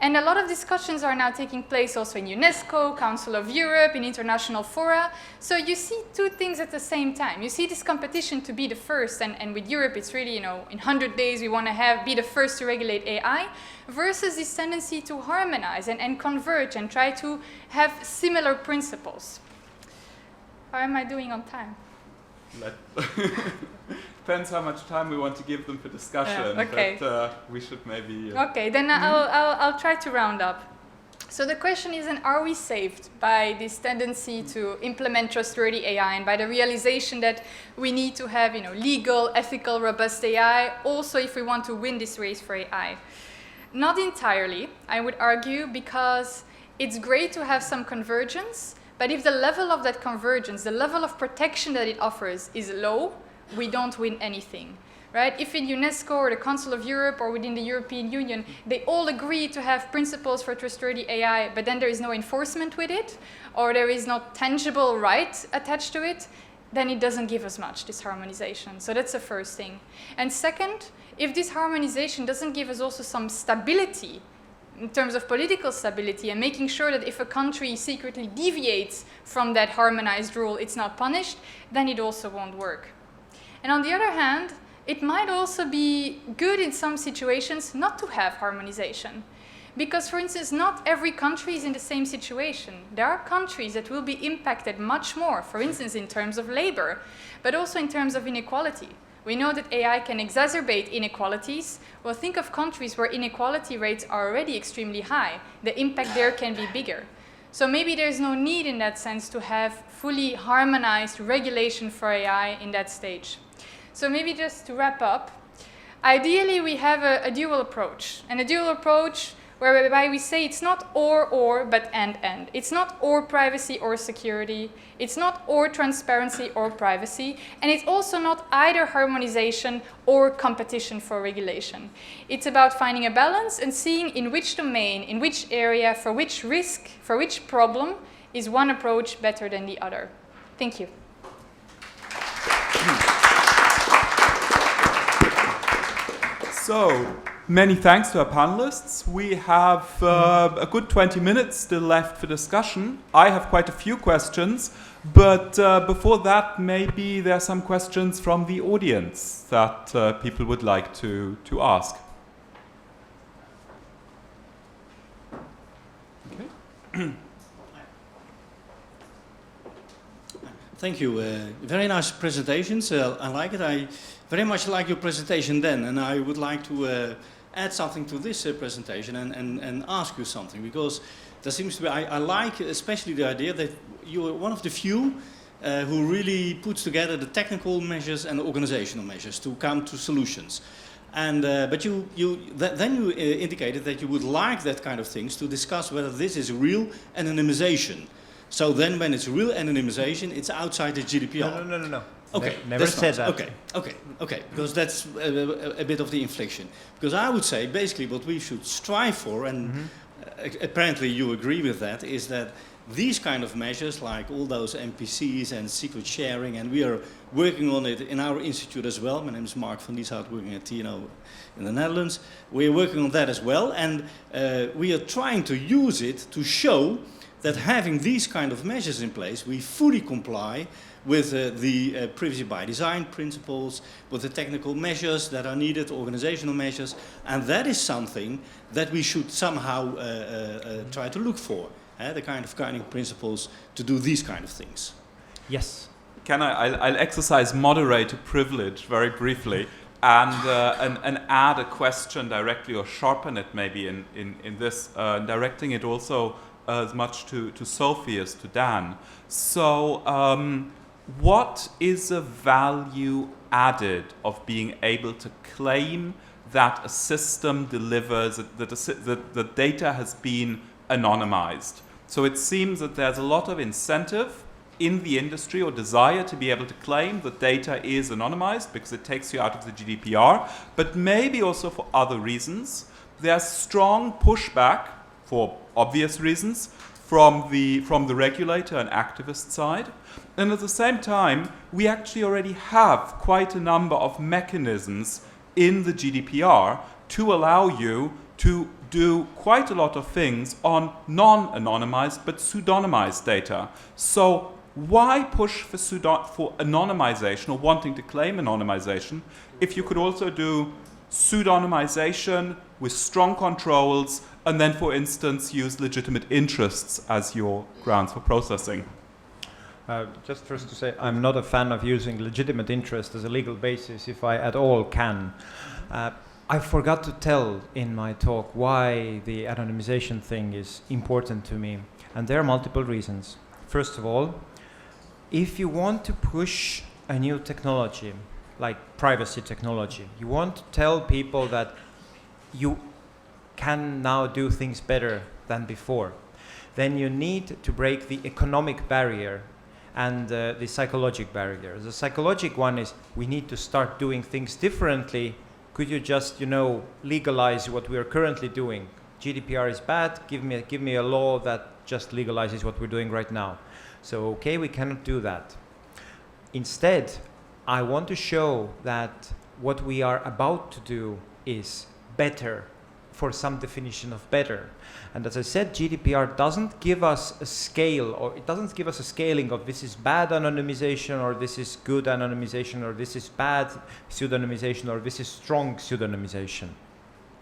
And a lot of discussions are now taking place also in UNESCO, Council of Europe, in international fora. So you see two things at the same time. You see this competition to be the first, and with Europe it's really, in 100 days we want to be the first to regulate AI, versus this tendency to harmonize and converge and try to have similar principles. How am I doing on time? Depends how much time we want to give them for discussion, okay. But we should maybe... Okay, then I'll try to round up. So the question is, are we saved by this tendency to implement trustworthy AI and by the realization that we need to have legal, ethical, robust AI, also if we want to win this race for AI? Not entirely, I would argue, because it's great to have some convergence, but if the level of that convergence, the level of protection that it offers is low, we don't win anything, right? If in UNESCO or the Council of Europe or within the European Union, they all agree to have principles for trustworthy AI, but then there is no enforcement with it, or there is not tangible right attached to it, then it doesn't give us much, this harmonization. So that's the first thing. And second, if this harmonization doesn't give us also some stability in terms of political stability and making sure that if a country secretly deviates from that harmonized rule, it's not punished, then it also won't work. And on the other hand, it might also be good in some situations not to have harmonization. Because, for instance, not every country is in the same situation. There are countries that will be impacted much more, for instance, in terms of labor, but also in terms of inequality. We know that AI can exacerbate inequalities. Well, think of countries where inequality rates are already extremely high. The impact there can be bigger. So maybe there's no need in that sense to have fully harmonized regulation for AI in that stage. So maybe just to wrap up, ideally we have a dual approach. And a dual approach whereby we say it's not or, but and. It's not or privacy or security. It's not or transparency or privacy. And it's also not either harmonization or competition for regulation. It's about finding a balance and seeing in which domain, in which area, for which risk, for which problem is one approach better than the other. Thank you. So, many thanks to our panelists. We have a good 20 minutes still left for discussion. I have quite a few questions, but before that, maybe there are some questions from the audience that people would like to ask. Okay. Thank you. Very nice presentations. I like it. I very much like your presentation then, and I would like to add something to this presentation and ask you something, because there seems to be, I like especially the idea that you are one of the few who really puts together the technical measures and the organizational measures to come to solutions. And but then you indicated that you would like that kind of things to discuss whether this is real anonymization. So then when it's real anonymization, it's outside the GDPR. No. Okay, Never that's said fine. that. Okay, because that's a bit of the inflection. Because I would say basically what we should strive for, and apparently you agree with that, is that these kind of measures, like all those NPCs and secret sharing, and we are working on it in our institute as well. My name is Mark van Lieshout, working at TNO in the Netherlands. We are working on that as well, and we are trying to use it to show that having these kind of measures in place, we fully comply with the privacy by design principles, with the technical measures that are needed, organizational measures, and that is something that we should somehow try to look for, the kind of guiding principles to do these kind of things. Yes. I'll exercise moderator privilege very briefly and add a question directly, or sharpen it maybe in this, directing it also as much to Sophie as to Dan. So what is a value added of being able to claim that a system delivers, that the data has been anonymized? So it seems that there's a lot of incentive in the industry, or desire to be able to claim that data is anonymized because it takes you out of the GDPR, but maybe also for other reasons. There's strong pushback, for obvious reasons, from the regulator and activist side. And at the same time, we actually already have quite a number of mechanisms in the GDPR to allow you to do quite a lot of things on non-anonymized but pseudonymized data. So why push for anonymization, or wanting to claim anonymization, if you could also do pseudonymization with strong controls, and then, for instance, use legitimate interests as your grounds for processing? Just first to say, I'm not a fan of using legitimate interest as a legal basis, if I at all can. I forgot to tell in my talk why the anonymization thing is important to me, and there are multiple reasons. First of all, if you want to push a new technology, like privacy technology, you want to tell people that you can now do things better than before, then you need to break the economic barrier and the psychological barrier. The psychological one is we need to start doing things differently. Could you just, legalize what we are currently doing? GDPR is bad. Give me a law that just legalizes what we're doing right now. So, okay, we cannot do that. Instead, I want to show that what we are about to do is better, for some definition of better. And as I said, GDPR doesn't give us a scale, or it doesn't give us a scaling of this is bad anonymization, or this is good anonymization, or this is bad pseudonymization, or this is strong pseudonymization.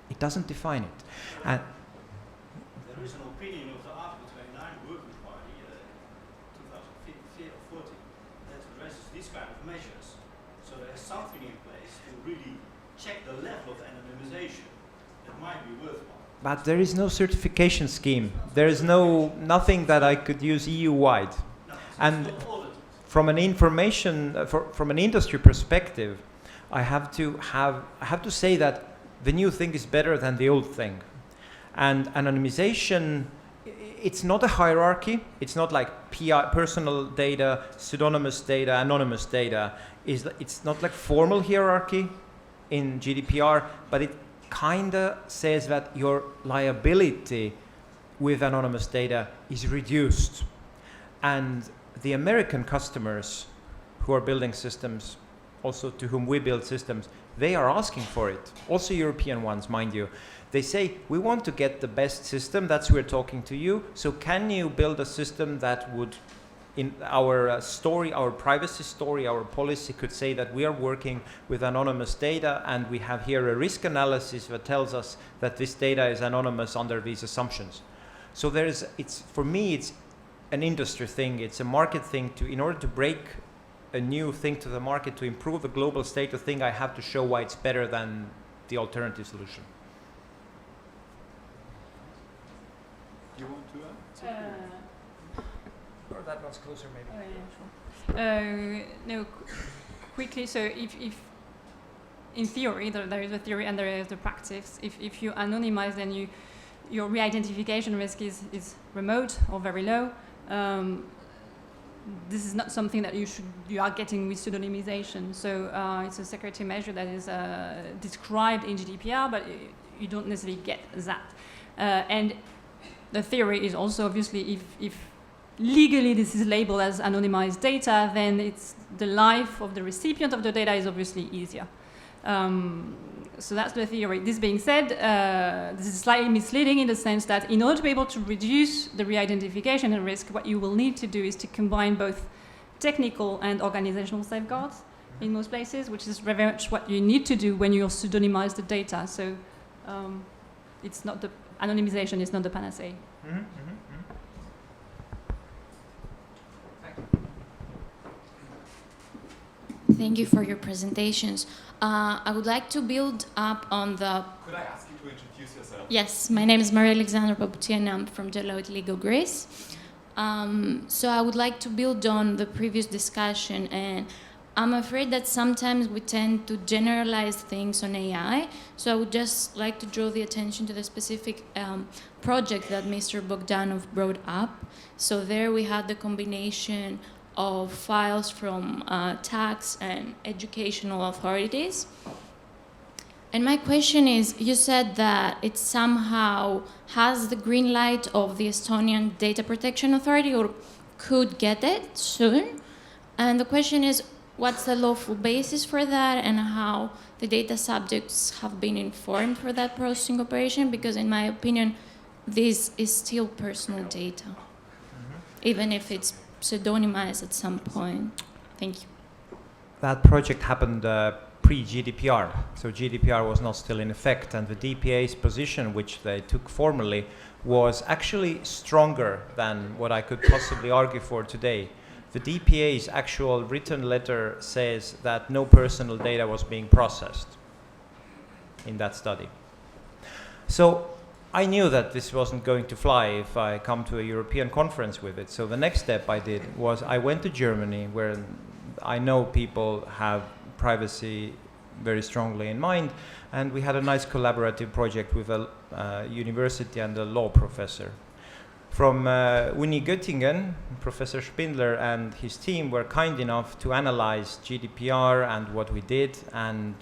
It doesn't define it. And there is an opinion of the Article 29 Working Party, 2014, that addresses these kind of measures. So there is something in place to really check the level of anonymization. That might be worthwhile. But there is no certification scheme. There is nothing that I could use EU-wide. No, and from an from an industry perspective, I have to say that the new thing is better than the old thing. And anonymization, it's not a hierarchy. It's not like personal data, pseudonymous data, anonymous data. It's not like formal hierarchy in GDPR, but it kind of says that your liability with anonymous data is reduced. And the American customers who are building systems, also to whom we build systems, they are asking for it. Also European ones, mind you. They say, we want to get the best system, that's why we're talking to you, so can you build a system that would, in our story, our privacy story, our policy could say that we are working with anonymous data, and we have here a risk analysis that tells us that this data is anonymous under these assumptions. So for me, it's an industry thing, it's a market thing. In order to break a new thing to the market, to improve the global state of thing, I have to show why it's better than the alternative solution. Do you want to add? Or that one's closer, maybe. No, quickly. So, if in theory there is a theory and there is the practice. If you anonymize, then your re-identification risk is remote or very low. this is not something that you are getting with pseudonymization. So it's a security measure that is described in GDPR, but you don't necessarily get that. And the theory is also, obviously, if legally this is labeled as anonymized data, then it's the life of the recipient of the data is obviously easier. So that's the theory. This being said, this is slightly misleading in the sense that in order to be able to reduce the re-identification and risk, what you will need to do is to combine both technical and organizational safeguards in most places, which is very much what you need to do when you pseudonymize the data. So it's not the anonymization is not the panacea. Mm-hmm. Thank you for your presentations. I would like to build up on the... Could I ask you to introduce yourself? Yes, my name is Maria-Alexandra Petit and I'm from Deloitte Legal Greece. So I would like to build on the previous discussion, and I'm afraid that sometimes we tend to generalize things on AI. So I would just like to draw the attention to the specific project that Mr. Bogdanov brought up. So there we had the combination of files from tax and educational authorities. And my question is, you said that it somehow has the green light of the Estonian Data Protection Authority, or could get it soon. And the question is, what's the lawful basis for that, and how the data subjects have been informed for that processing operation? Because in my opinion, this is still personal data, even if it's pseudonymized at some point. Thank you. That project happened pre-GDPR, so GDPR was not still in effect, and the DPA's position, which they took formally, was actually stronger than what I could possibly argue for today. The DPA's actual written letter says that no personal data was being processed in that study. So I knew that this wasn't going to fly if I come to a European conference with it. So the next step I did was I went to Germany, where I know people have privacy very strongly in mind, and we had a nice collaborative project with a university and a law professor. From Uni Göttingen, Professor Spindler and his team were kind enough to analyze GDPR and what we did, and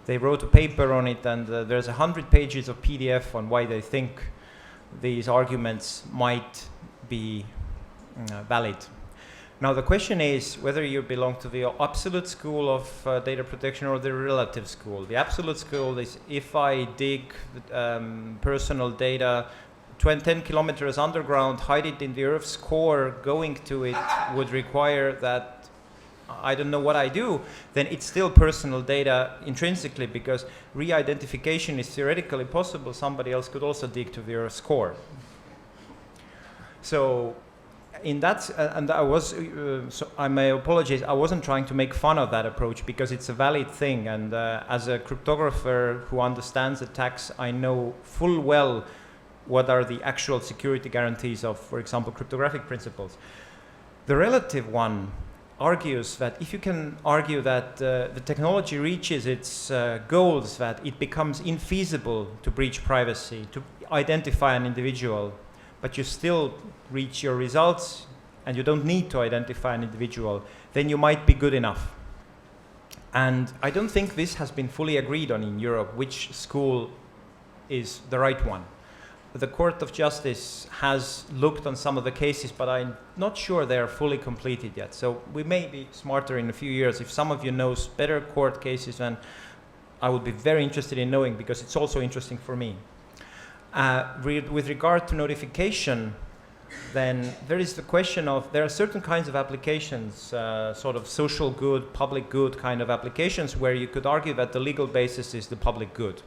they wrote a paper on it, and there's 100 pages of PDF on why they think these arguments might be valid. Now the question is whether you belong to the absolute school of data protection or the relative school. The absolute school is if I dig personal data 10 kilometers underground, hide it in the Earth's core, going to it would require that I don't know what I do, then it's still personal data intrinsically, because re-identification is theoretically possible. Somebody else could also dig to the Earth's core. So in that, and I was, so I may apologize, I wasn't trying to make fun of that approach, because it's a valid thing, and as a cryptographer who understands attacks, I know full well what are the actual security guarantees of, for example, cryptographic principles. The relative one argues that if you can argue that the technology reaches its goals, that it becomes infeasible to breach privacy, to identify an individual, but you still reach your results and you don't need to identify an individual, then you might be good enough. And I don't think this has been fully agreed on in Europe, which school is the right one. The Court of Justice has looked on some of the cases, but I'm not sure they are fully completed yet. So we may be smarter in a few years. If some of you knows better court cases, then I would be very interested in knowing, because it's also interesting for me. With regard to notification, then there is the question of, there are certain kinds of applications, sort of social good, public good kind of applications, where you could argue that the legal basis is the public good.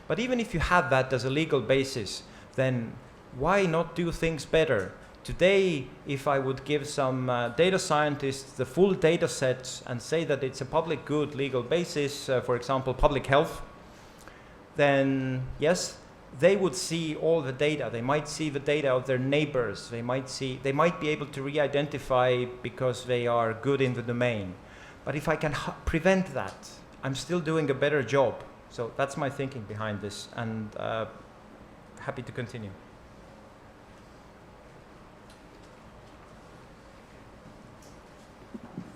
But even if you have that as a legal basis, then why not do things better? Today, if I would give some data scientists the full data set and say that it's a public good legal basis, for example, public health, then yes, they would see all the data. They might see the data of their neighbors. They might be able to re-identify because they are good in the domain. But if I can prevent that, I'm still doing a better job. So that's my thinking behind this, and happy to continue.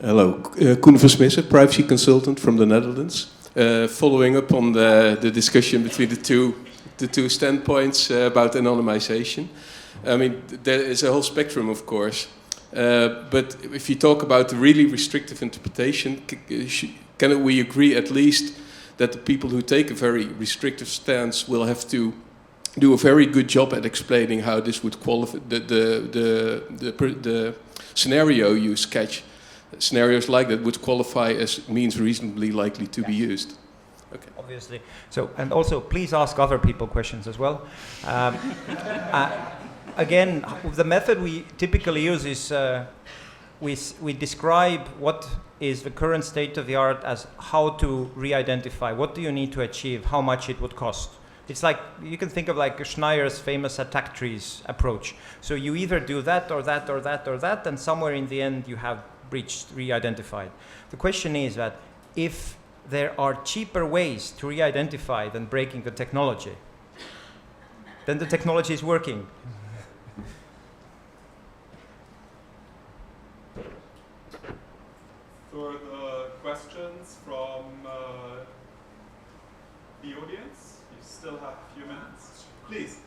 Hello, Koen Versmissen, privacy consultant from the Netherlands. Following up on the discussion between the two standpoints about anonymization. I mean, there is a whole spectrum, of course. But if you talk about the really restrictive interpretation, can we agree at least that the people who take a very restrictive stance will have to do a very good job at explaining how this would qualify the scenario you sketch? Scenarios like that would qualify as means reasonably likely to be used. Okay. Obviously. So, and also, please ask other people questions as well. Again, the method we typically use is we describe what is the current state of the art as how to re-identify. What do you need to achieve? How much it would cost? It's like, you can think of like Schneier's famous attack trees approach. So you either do that or that or that or that, and somewhere in the end you have breached, re-identified. The question is that if there are cheaper ways to re-identify than breaking the technology, then the technology is working. For the questions from the audience, you still have a few minutes. Please.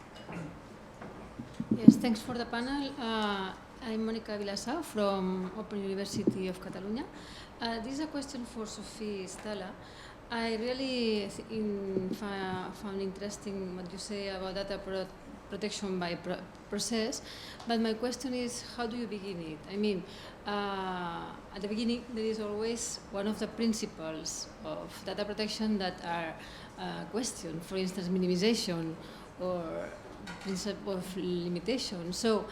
Yes, thanks for the panel. I'm Monica Vilassau from Open University of Catalonia. This is a question for Sophie Stalla. I really found interesting what you say about data protection by process, but my question is, how do you begin it? I mean, at the beginning, there is always one of the principles of data protection that are questioned, for instance, minimization or principle of limitation. So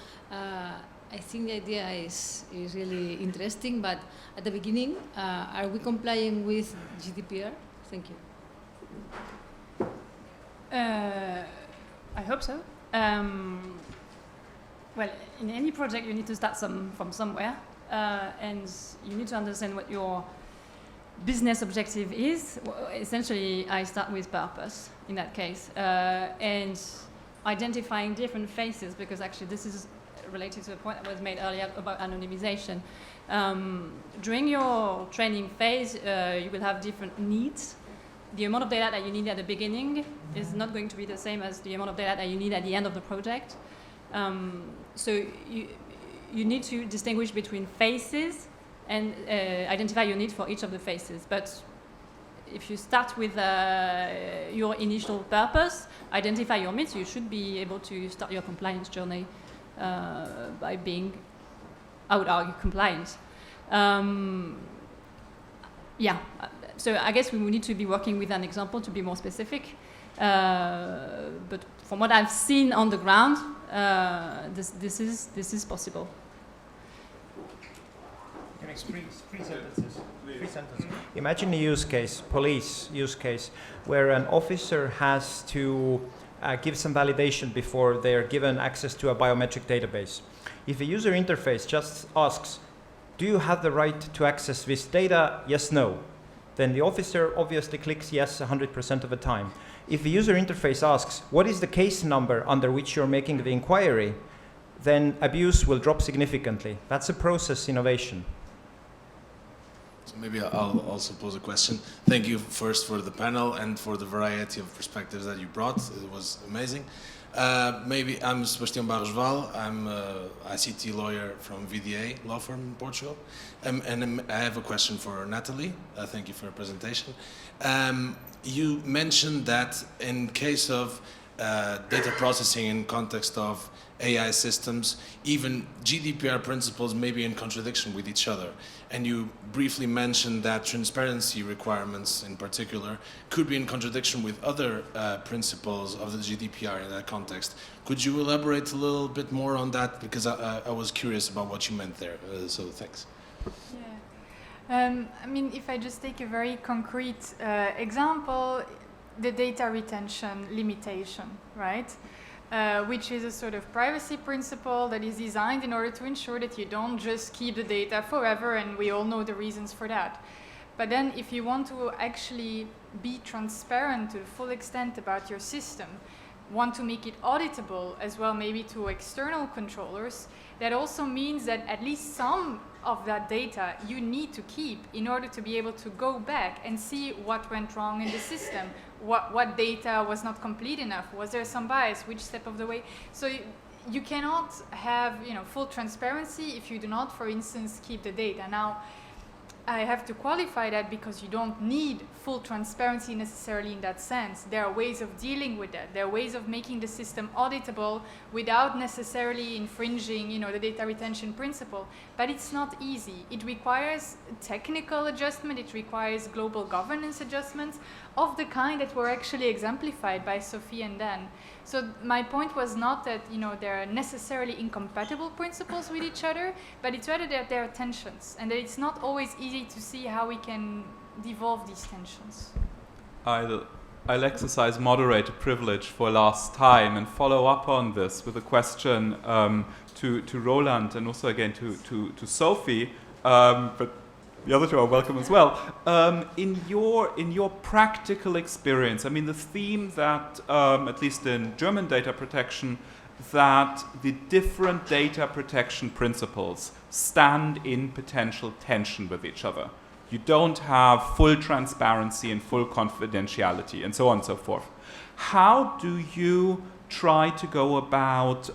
I think the idea is really interesting, but at the beginning, are we complying with GDPR? Thank you. I hope so. Well, in any project, you need to start from somewhere, and you need to understand what your business objective is. Essentially, I start with purpose in that case, and identifying different phases, because actually this is related to a point that was made earlier about anonymization. During your training phase, you will have different needs. The amount of data that you need at the beginning is not going to be the same as the amount of data that you need at the end of the project. So you need to distinguish between phases and identify your need for each of the phases. But if you start with your initial purpose, identify your needs, you should be able to start your compliance journey by being out compliant. Yeah, so I guess we will need to be working with an example to be more specific. But from what I've seen on the ground, this is possible. Three sentences. Imagine a use case, police use case, where an officer has to give some validation before they're given access to a biometric database. If the user interface just asks, do you have the right to access this data? Yes, no. Then the officer obviously clicks yes 100% of the time. If the user interface asks, what is the case number under which you're making the inquiry? Then abuse will drop significantly. That's a process innovation. So maybe I'll also pose a question. Thank you first for the panel and for the variety of perspectives that you brought. It was amazing. Maybe I'm Sebastião Barros Val. I'm an ICT lawyer from VDA law firm in Portugal. And I have a question for Nathalie. Thank you for your presentation. You mentioned that in case of data processing in context of AI systems, even GDPR principles may be in contradiction with each other. And you briefly mentioned that transparency requirements in particular could be in contradiction with other principles of the GDPR in that context. Could you elaborate a little bit more on that? Because I was curious about what you meant there. So thanks. Yeah. I mean, if I just take a very concrete example, the data retention limitation, right? Which is a sort of privacy principle that is designed in order to ensure that you don't just keep the data forever, and we all know the reasons for that. But then if you want to actually be transparent to the full extent about your system, want to make it auditable as well, maybe to external controllers, that also means that at least some of that data you need to keep in order to be able to go back and see what went wrong in the system, what data was not complete enough, was there some bias, which step of the way. So you cannot have full transparency if you do not, for instance, keep the data. Now, I have to qualify that because you don't need full transparency necessarily in that sense. There are ways of dealing with that. There are ways of making the system auditable without necessarily infringing, the data retention principle. But it's not easy. It requires technical adjustment. It requires global governance adjustments of the kind that were actually exemplified by Sophie and Dan. So my point was not that there are necessarily incompatible principles with each other, but it's rather that there are tensions, and that it's not always easy to see how we can devolve these tensions. I'll exercise moderator privilege for last time and follow up on this with a question to Roland and also again to Sophie, but the other two are welcome as well. In your practical experience, I mean, the theme that, at least in German data protection, that the different data protection principles stand in potential tension with each other. You don't have full transparency and full confidentiality and so on and so forth. How do you try to go about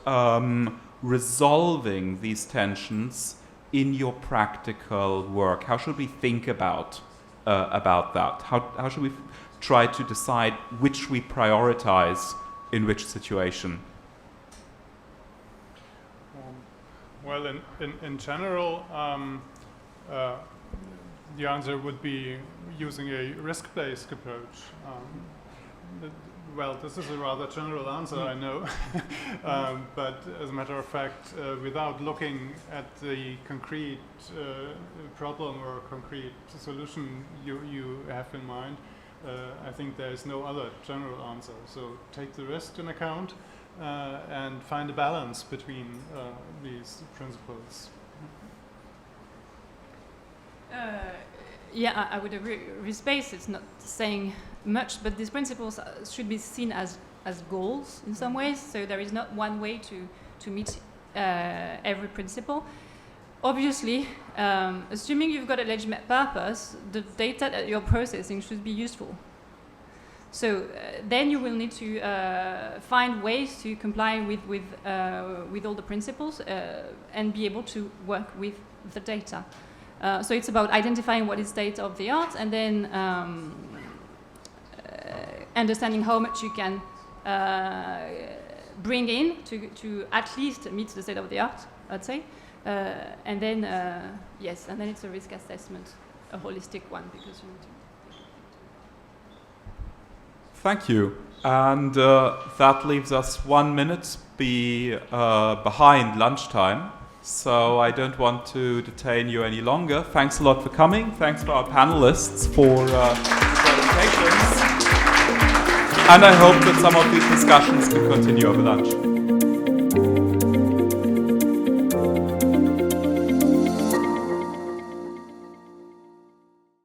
resolving these tensions in your practical work? How should we think about that? How should we try to decide which we prioritize in which situation? Well, in general, the answer would be using a risk-based approach. Well, this is a rather general answer, I know, but as a matter of fact, without looking at the concrete problem or concrete solution you have in mind, I think there is no other general answer. So take the risk into account and find a balance between these principles. Yeah, I would agree. Risk-based is not saying much, but these principles should be seen as goals in some ways. So there is not one way to meet every principle. Obviously, assuming you've got a legitimate purpose, the data that you're processing should be useful. So then you will need to find ways to comply with all the principles and be able to work with the data. So it's about identifying what is state of the art and then understanding how much you can bring in to at least meet the state of the art, I'd say. And then, yes, and then it's a risk assessment, a holistic one, because you need to. Thank you. And that leaves us 1 minute behind lunchtime. So I don't want to detain you any longer. Thanks a lot for coming. Thanks to our panelists for presentations. And I hope that some of these discussions can continue over lunch.